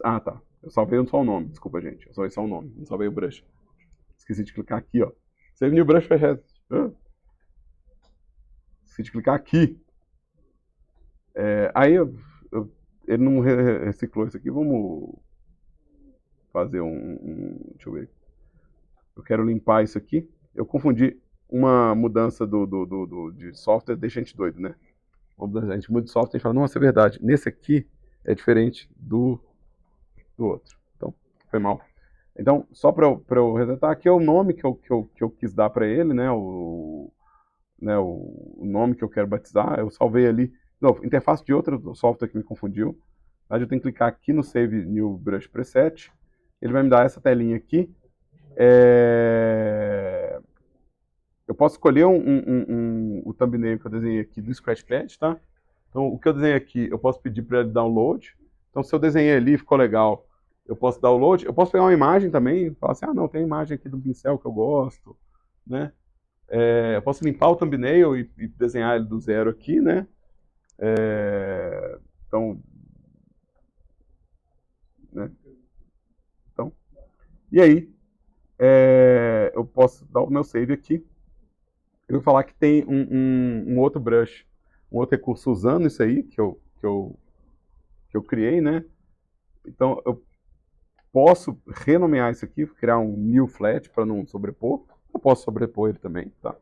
Ah, tá. Eu salvei só o nome. Desculpa, gente. Eu salvei só o nome. Não salvei o brush. Esqueci de clicar aqui, ó. Save new brush for head. Esqueci de clicar aqui. Aí ele não reciclou isso aqui. Vamos fazer deixa eu ver. Eu quero limpar isso aqui. Eu confundi uma mudança de software, deixa a gente doido, né? A gente muda de software e fala, nossa, é verdade. Nesse aqui é diferente do outro. Então, foi mal. Então, só para eu resetar, aqui é o nome que eu quis dar para ele, né? O nome que eu quero batizar. Eu salvei ali. Não, interface de outro software que me confundiu. Mas eu tenho que clicar aqui no Save New Brush Preset. Ele vai me dar essa telinha aqui. Eu posso escolher o thumbnail que eu desenhei aqui do Scratchpad, tá? Então, o que eu desenhei aqui, eu posso pedir para ele download. Então, se eu desenhei ali, ficou legal, eu posso download. Eu posso pegar uma imagem também, falar assim, ah, não, tem uma imagem aqui do pincel que eu gosto, né? Eu posso limpar o thumbnail e desenhar ele do zero aqui, né? Então, e aí, eu posso dar o meu save aqui. Eu vou falar que tem um outro brush, um outro recurso usando isso aí, que eu criei, né? Então, eu posso renomear isso aqui, criar um new flat para não sobrepor. Eu posso sobrepor ele também, tá?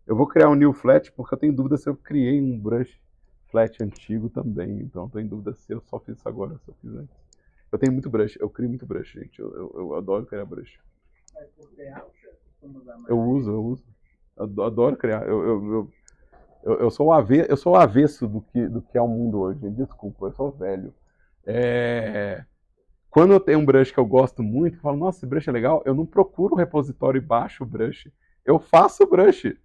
Eu vou criar um new flat porque eu tenho dúvida se eu criei um brush flat antigo também. Então, eu tô em dúvida se eu só fiz isso agora, se eu fiz antes. Eu tenho muito brush, eu crio muito brush, gente. Eu adoro criar brush. Eu uso. Eu adoro criar. Eu sou o avesso do que é o mundo hoje. Gente. Desculpa, eu sou velho. Quando eu tenho um brush que eu gosto muito, eu falo, nossa, esse brush é legal, eu não procuro o repositório e baixo o brush. Eu faço o brush.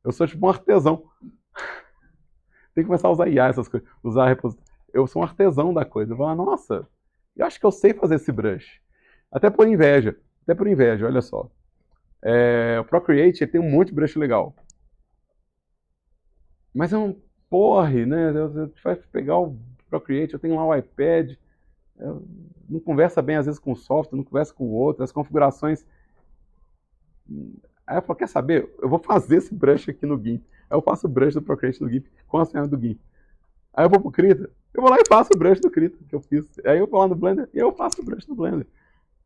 Eu sou tipo um artesão. Tem que começar a usar IA, essas coisas. Usar repositório. Eu sou um artesão da coisa. Eu falo, nossa, eu acho que eu sei fazer esse brush. Até por inveja, olha só. O Procreate ele tem um monte de brush legal. Mas é um porre, né? Você vai pegar o Procreate, eu tenho lá o iPad. não conversa bem às vezes com o software, não conversa com o outro, as configurações. Aí eu falo, quer saber? Eu vou fazer esse brush aqui no GIMP. Aí eu faço o brush do Procreate no GIMP com as ferramentas do GIMP. Aí eu vou pro Krita, eu vou lá e faço o brush do Krita que eu fiz. Aí eu vou lá no Blender e eu faço o brush do Blender.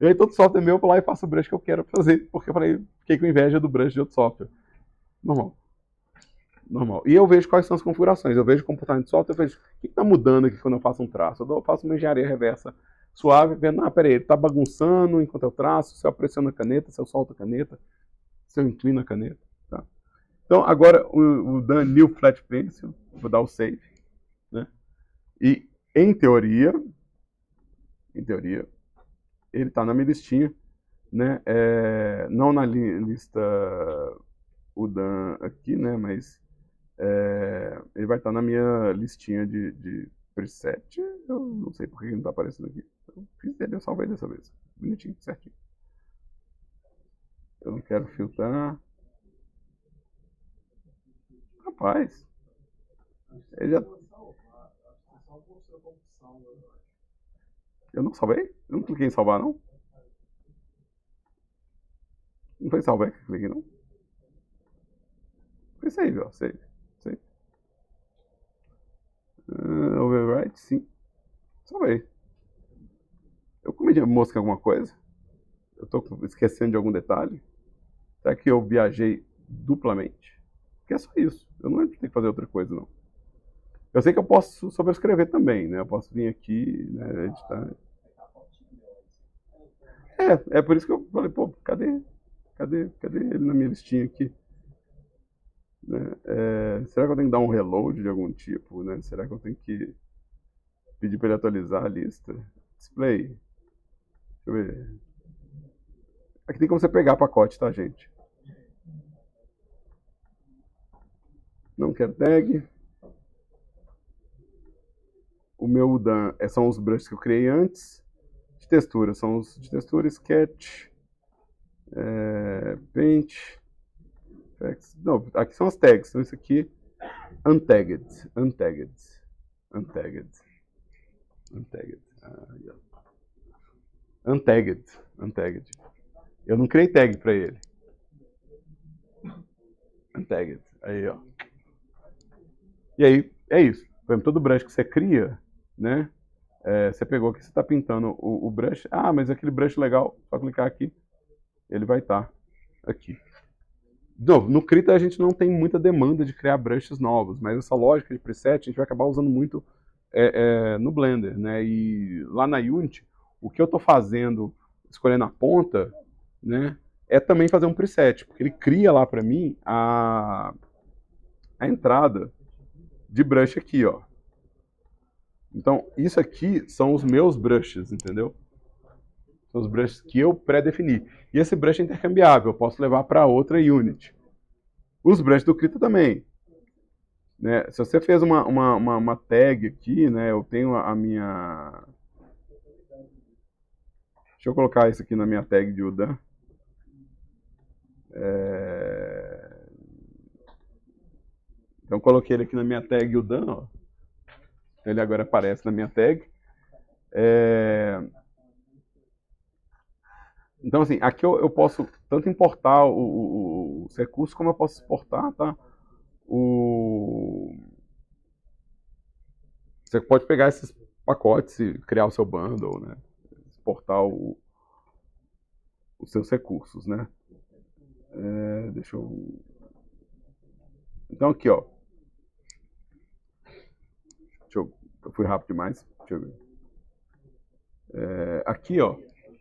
E aí todo software meu eu vou lá e faço o brush que eu quero fazer, porque eu falei, fiquei com inveja do brush de outro software. Normal. Normal. E eu vejo quais são as configurações. Eu vejo o comportamento do software, eu vejo o que está mudando aqui quando eu faço um traço. Eu faço uma engenharia reversa suave, vendo, peraí, ele está bagunçando enquanto eu traço, se eu pressiono a caneta, se eu solto a caneta, se eu inclino a caneta. Tá? Então, agora o Dan New Flat Pencil, vou dar o save. Né? E, em teoria, ele está na minha listinha, né? Não na lista o Dan aqui, né? Mas ele vai estar na minha listinha de preset. Eu não sei por que ele não está aparecendo aqui. Eu fiz ele, eu salvei dessa vez. Bonitinho, certinho. Eu não quero filtrar. Rapaz. Ele já... Eu não salvei? Eu não cliquei em salvar, não? Não foi salvar que eu cliquei, não? Foi save, ó. Save. Overwrite, sim. Salvei. Eu comi de mosca em alguma coisa? Eu tô esquecendo de algum detalhe? Será que eu viajei duplamente? Porque é só isso. Eu não tenho que fazer outra coisa, não. Eu sei que eu posso sobrescrever também, né? Eu posso vir aqui, né, editar. É por isso que eu falei, pô, cadê ele na minha listinha aqui? Né? Será que eu tenho que dar um reload de algum tipo, né? Será que eu tenho que pedir para ele atualizar a lista? Display. Deixa eu ver. Aqui tem como você pegar pacote, tá, gente? Não quero tag. O meu Dan são os brushes que eu criei antes. De textura, são os de textura, Sketch, Paint. Não, aqui são as tags. Então isso aqui, Untagged. Eu não criei tag para ele. Untagged. Aí, ó. E aí, é isso. Por exemplo, todo brush que você cria, né? Você pegou aqui, você está pintando o brush. Ah, mas aquele brush legal, só clicar aqui, ele vai estar aqui. No Krita a gente não tem muita demanda de criar brushes novos, mas essa lógica de preset a gente vai acabar usando muito no Blender, né? E lá na Unity, o que eu estou fazendo, escolhendo a ponta, né? É também fazer um preset, porque ele cria lá para mim a entrada de brush aqui, ó. Então, isso aqui são os meus brushes, entendeu? São os brushes que eu pré-defini. E esse brush é intercambiável, eu posso levar para outra unit. Os brushes do Krita também. Né? Se você fez uma tag aqui, né? Eu tenho a minha... Deixa eu colocar isso aqui na minha tag de Udan. Então, coloquei ele aqui na minha tag Udan, ó. Ele agora aparece na minha tag. Então, assim, aqui eu posso tanto importar os recursos, como eu posso exportar, tá? Você pode pegar esses pacotes e criar o seu bundle, né? Exportar os seus recursos, né? Deixa eu... Então, aqui, ó. Eu fui rápido demais. Deixa eu ver. Aqui, ó.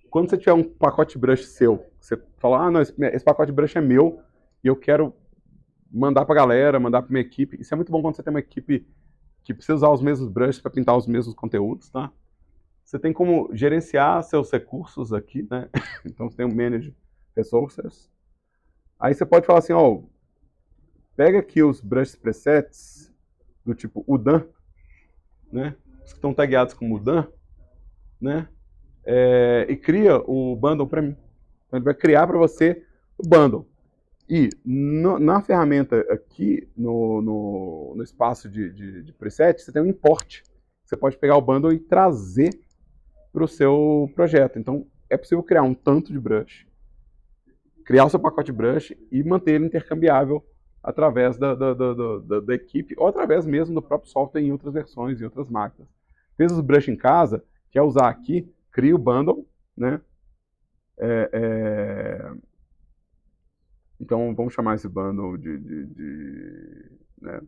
Quando você tiver um pacote brush seu, você fala, não, esse pacote brush é meu e eu quero mandar pra galera, mandar pra minha equipe. Isso é muito bom quando você tem uma equipe que precisa usar os mesmos brushes para pintar os mesmos conteúdos, tá? Você tem como gerenciar seus recursos aqui, né? Então você tem o Manage Resources. Aí você pode falar assim, ó, pega aqui os brushes presets do tipo Udan, né? Os que estão tagueados como Udan, né? E cria o bundle para mim. Então ele vai criar para você o bundle. E na ferramenta aqui, no espaço de preset, você tem um import. Você pode pegar o bundle e trazer para o seu projeto. Então, é possível criar um tanto de brush, criar o seu pacote de brush e manter ele intercambiável através da equipe ou através mesmo do próprio software em outras versões, em outras máquinas. Fez os brush em casa, quer usar aqui, cria o bundle, né? Então, vamos chamar esse bundle de né,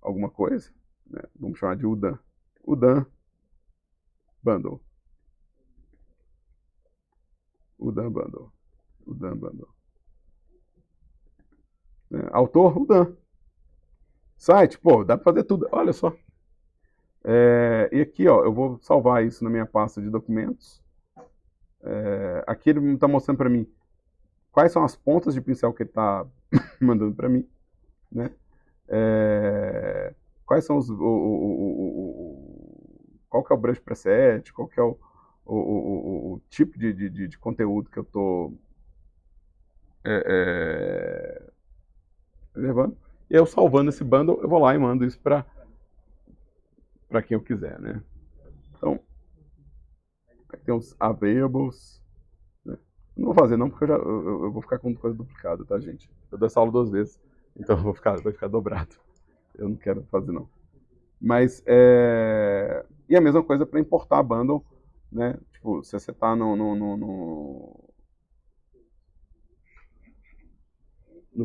alguma coisa. Né? Vamos chamar de UDAN. UDAN Bundle. UDAN Bundle. UDAN Bundle. Autor, UDAN. Site, pô, dá para fazer tudo. Olha só. E aqui, ó, eu vou salvar isso na minha pasta de documentos. Aqui ele está mostrando para mim quais são as pontas de pincel que ele está mandando para mim, né? Quais são qual que é o brush preset, qual que é o tipo de conteúdo que eu estou levando. E eu salvando esse bundle, eu vou lá e mando isso para quem eu quiser, né? Então, aqui tem os availables. Né? Não vou fazer não, porque eu vou ficar com coisa duplicada, tá, gente? Eu dou essa aula 2 vezes, então vai ficar dobrado. Eu não quero fazer não. Mas, e a mesma coisa para importar bundle, né? Tipo, se você está no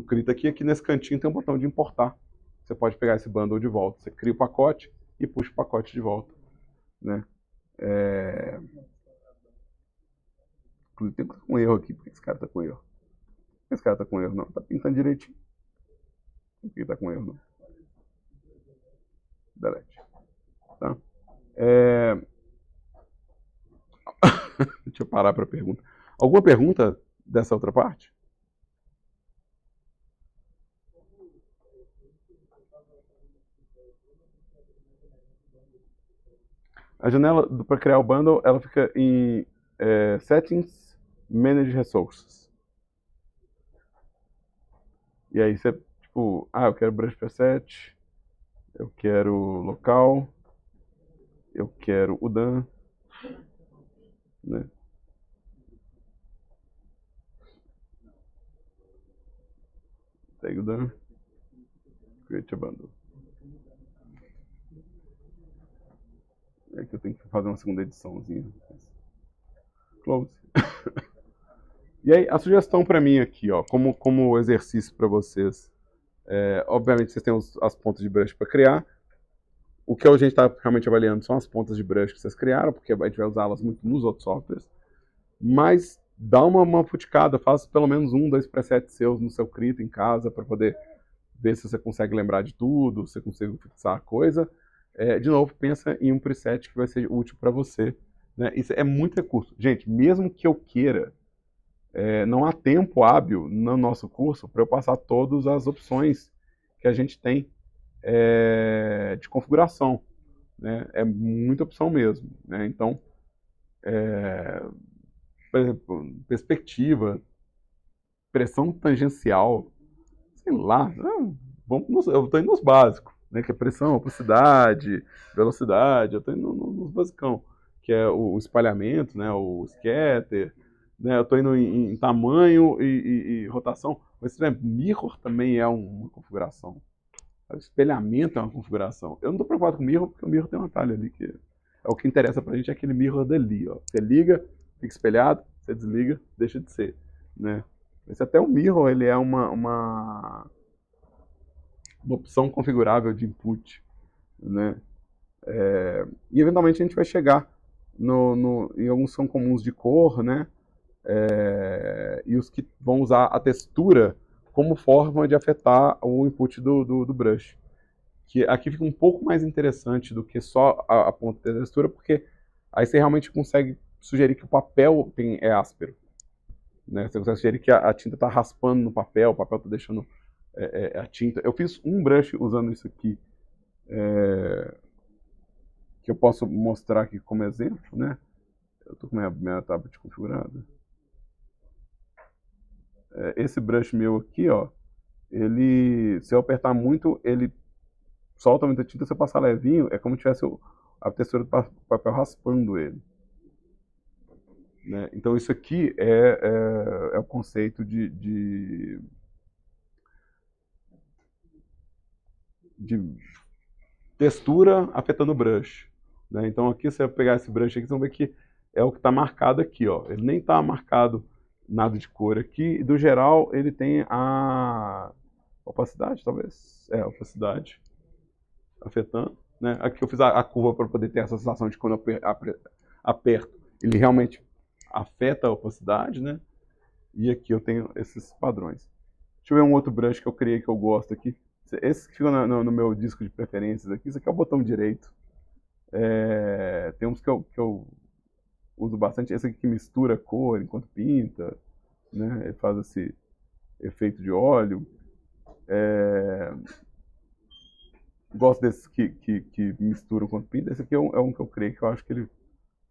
Krita aqui nesse cantinho tem um botão de importar. Você pode pegar esse bundle de volta. Você cria o pacote e puxa o pacote de volta, né? Tem um erro aqui. Por que esse cara tá com erro? Por que esse cara tá com erro? Não, tá pintando direitinho. Por que tá com erro? Não. Delete. Tá? Deixa eu parar para pergunta. Alguma pergunta dessa outra parte? A janela para criar o bundle, ela fica em Settings, Manage Resources. E aí você, tipo, eu quero brush preset, eu quero local, eu quero UDAN, né? Tag UDAN, create a bundle. É que eu tenho que fazer uma segunda ediçãozinha. Close. E aí, a sugestão para mim aqui, ó, como exercício para vocês. Obviamente, vocês têm as pontas de brush para criar. O que a gente está realmente avaliando são as pontas de brush que vocês criaram, porque a gente vai usá-las muito nos outros softwares. Mas dá uma futicada, faça pelo menos 1, 2 presets seus no seu Krita em casa, para poder ver se você consegue lembrar de tudo, se você consegue fixar a coisa. De novo, pensa em um preset que vai ser útil para você. Né? Isso é muito recurso. Gente, mesmo que eu queira, não há tempo hábil no nosso curso para eu passar todas as opções que a gente tem de configuração. Né? É muita opção mesmo. Né? Então, por exemplo, perspectiva, pressão tangencial, sei lá, eu estou indo nos básicos. Né, que é pressão, opacidade, velocidade, eu estou indo nos basicão, que é o espalhamento, né, o scatter, né, eu estou indo em tamanho e rotação, mas, por exemplo, mirror também é uma configuração, o espelhamento é uma configuração. Eu não estou preocupado com o mirror, porque o mirror tem um atalho ali, que é o que interessa pra gente, é aquele mirror dali, ó. Você liga, fica espelhado, você desliga, deixa de ser, né. Esse até o mirror, ele é uma opção configurável de input, né? E eventualmente a gente vai chegar em alguns são comuns de cor, né? E os que vão usar a textura como forma de afetar o input do brush. Que aqui fica um pouco mais interessante do que só a ponta da textura, porque aí você realmente consegue sugerir que o papel é áspero. Né? Você consegue sugerir que a tinta está raspando no papel, o papel está deixando a tinta. Eu fiz um brush usando isso aqui, que eu posso mostrar aqui como exemplo, né? Eu estou com minha tablet configurada. Esse brush meu aqui, ó, se eu apertar muito, ele solta muita tinta. Se eu passar levinho, é como se tivesse a textura do papel raspando ele. né? Então isso aqui é o conceito de textura afetando o brush, né? Então aqui você vai pegar esse brush aqui, vocês vão ver que é o que está marcado aqui, ó. Ele nem está marcado nada de cor aqui, e do geral ele tem a opacidade, talvez, opacidade afetando, né? Aqui eu fiz a curva para poder ter essa sensação de quando eu aperto, ele realmente afeta a opacidade, né? E aqui eu tenho esses padrões. Deixa eu ver um outro brush que eu criei que eu gosto aqui. Esse que fica no meu disco de preferências aqui, isso aqui é o botão direito. Tem uns que eu uso bastante. Esse aqui que mistura cor enquanto pinta, né? Ele faz esse efeito de óleo. Gosto desses que misturam enquanto pinta. Esse aqui é um que eu criei que eu acho que ele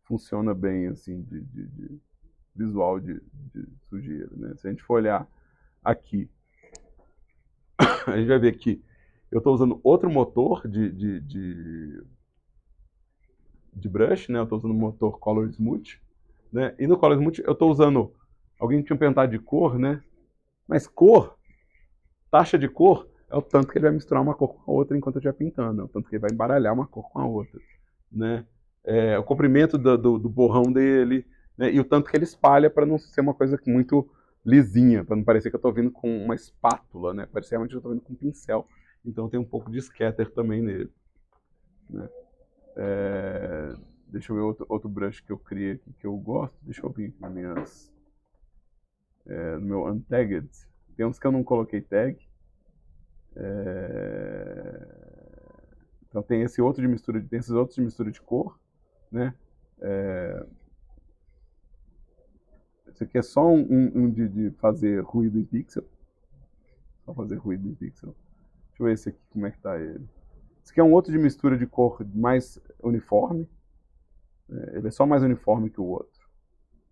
funciona bem, assim, de visual de sujeira, né? Se a gente for olhar aqui, a gente vai ver que eu estou usando outro motor de brush, né? Eu estou usando o motor Color Smooth, né? E no Color Smooth eu estou usando, alguém tinha perguntado de cor, né? Mas cor, taxa de cor, é o tanto que ele vai misturar uma cor com a outra enquanto eu estiver pintando, é o tanto que ele vai embaralhar uma cor com a outra, né? O comprimento do borrão dele, né? E o tanto que ele espalha para não ser uma coisa muito lisinha, para não parecer que eu estou vindo com uma espátula, né? Parecer realmente que eu estou vindo com um pincel. Então tem um pouco de scatter também nele, né? Deixa eu ver outro brush que eu criei aqui que eu gosto. Deixa eu vir aqui no meu untagged. Tem uns que eu não coloquei tag. Então tem esse outro de mistura, tem esses outros de mistura de cor, né? Esse aqui é só um de fazer ruído em pixel. Só fazer ruído em pixel. Deixa eu ver esse aqui, como é que tá ele. Esse aqui é um outro de mistura de cor mais uniforme. Ele é só mais uniforme que o outro.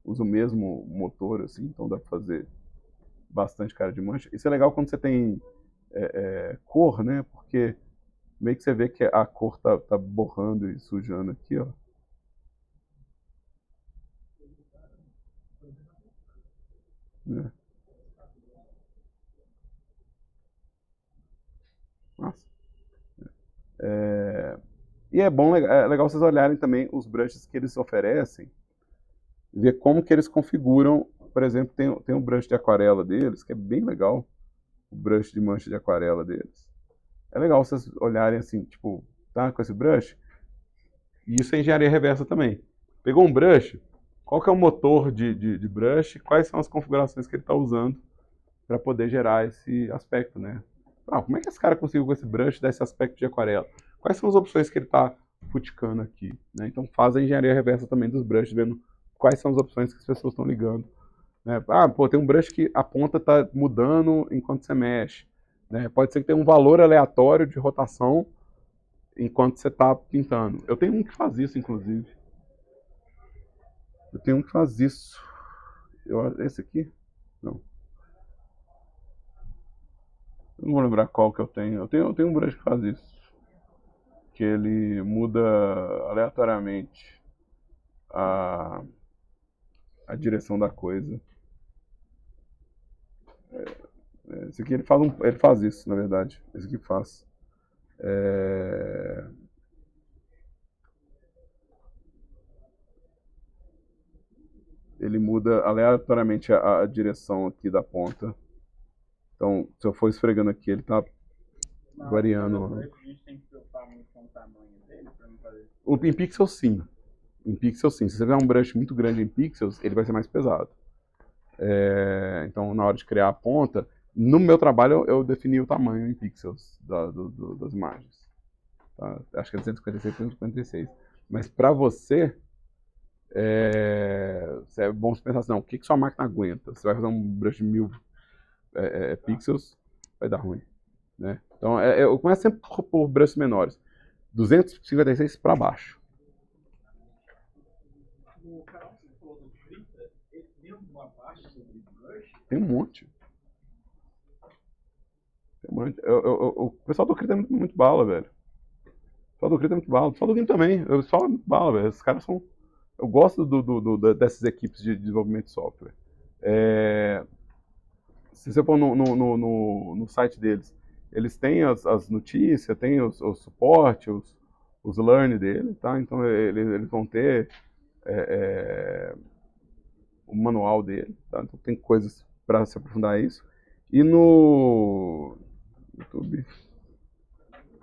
Usa o mesmo motor, assim, então dá pra fazer bastante cara de mancha. Isso é legal quando você tem cor, né? Porque meio que você vê que a cor tá borrando e sujando aqui, ó. Né? Nossa. E é legal vocês olharem também os brushes que eles oferecem, ver como que eles configuram. Por exemplo, tem um brush de aquarela deles, que é bem legal, o brush de mancha de aquarela deles. É legal vocês olharem assim, tipo, tá com esse brush, e isso é engenharia reversa também. Pegou um brush, qual que é o motor de brush, quais são as configurações que ele está usando para poder gerar esse aspecto, né? Como é que esse cara conseguiu com esse brush dar esse aspecto de aquarela? Quais são as opções que ele está futicando aqui, né? Então faz a engenharia reversa também dos brushes, vendo quais são as opções que as pessoas estão ligando, né? Tem um brush que a ponta está mudando enquanto você mexe, né? Pode ser que tenha um valor aleatório de rotação enquanto você está pintando. Eu tenho um que faz isso, inclusive. Eu tenho um que faz isso. Esse aqui? Não. Eu não vou lembrar qual que eu tenho. Eu tenho um brush que faz isso. Que ele muda aleatoriamente a direção da coisa. Esse aqui ele faz isso, na verdade. Esse aqui faz. Ele muda aleatoriamente a direção aqui da ponta. Então, se eu for esfregando aqui, ele tá variando. A gente tem que preocupar muito com o tamanho dele para não fazer. Em pixels, sim. Em pixels, sim. Se você tiver um brush muito grande em pixels, ele vai ser mais pesado. Então, na hora de criar a ponta, no meu trabalho eu defini o tamanho em pixels das imagens. Tá? Acho que é 256 por 256. Mas para você, é bom você pensar assim, não, o que sua máquina aguenta? Você vai fazer um brush de 1000 pixels, vai dar ruim, né? Então, eu começo sempre por brushes menores. 256 para baixo. No canal que você falou do Krita, ele tem uma parte sobre brush? Tem um monte. O pessoal do Krita é muito bala, velho. O pessoal do Krita é muito bala. O pessoal do Game também. O pessoal é muito bala, velho. Esses caras são... Eu gosto dessas equipes de desenvolvimento de software. Se você for no site deles, eles têm as notícias, têm o suporte, os learn dele, tá? Então eles vão ter o manual dele, tá? Então tem coisas para se aprofundar isso. E no YouTube,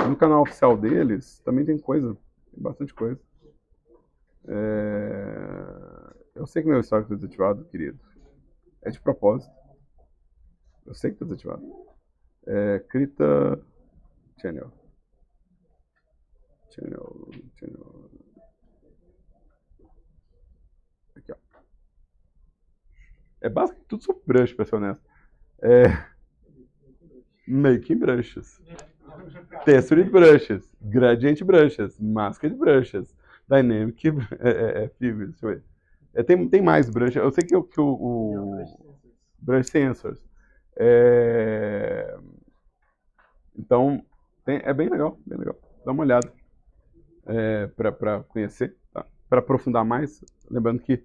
no canal oficial deles, também tem coisa, tem bastante coisa. Eu sei que meu histórico está desativado, querido. É de propósito. Eu sei que está desativado. Krita Channel. Aqui, ó. É basicamente tudo sobre brush, pra ser honesto. Making brushes. Textured brushes. Gradient brushes. Masked brushes. Dynamic fibers. Deixa eu ver. Tem mais brushes. Eu sei que o brush sensors. Então, é bem legal, bem legal. Dá uma olhada para conhecer, tá? Para aprofundar mais. Lembrando que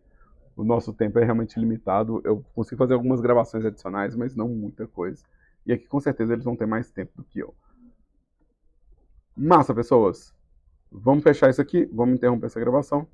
o nosso tempo é realmente limitado. Eu consigo fazer algumas gravações adicionais, mas não muita coisa. E aqui, com certeza, eles vão ter mais tempo do que eu. Massa, pessoas! Vamos fechar isso aqui. Vamos interromper essa gravação.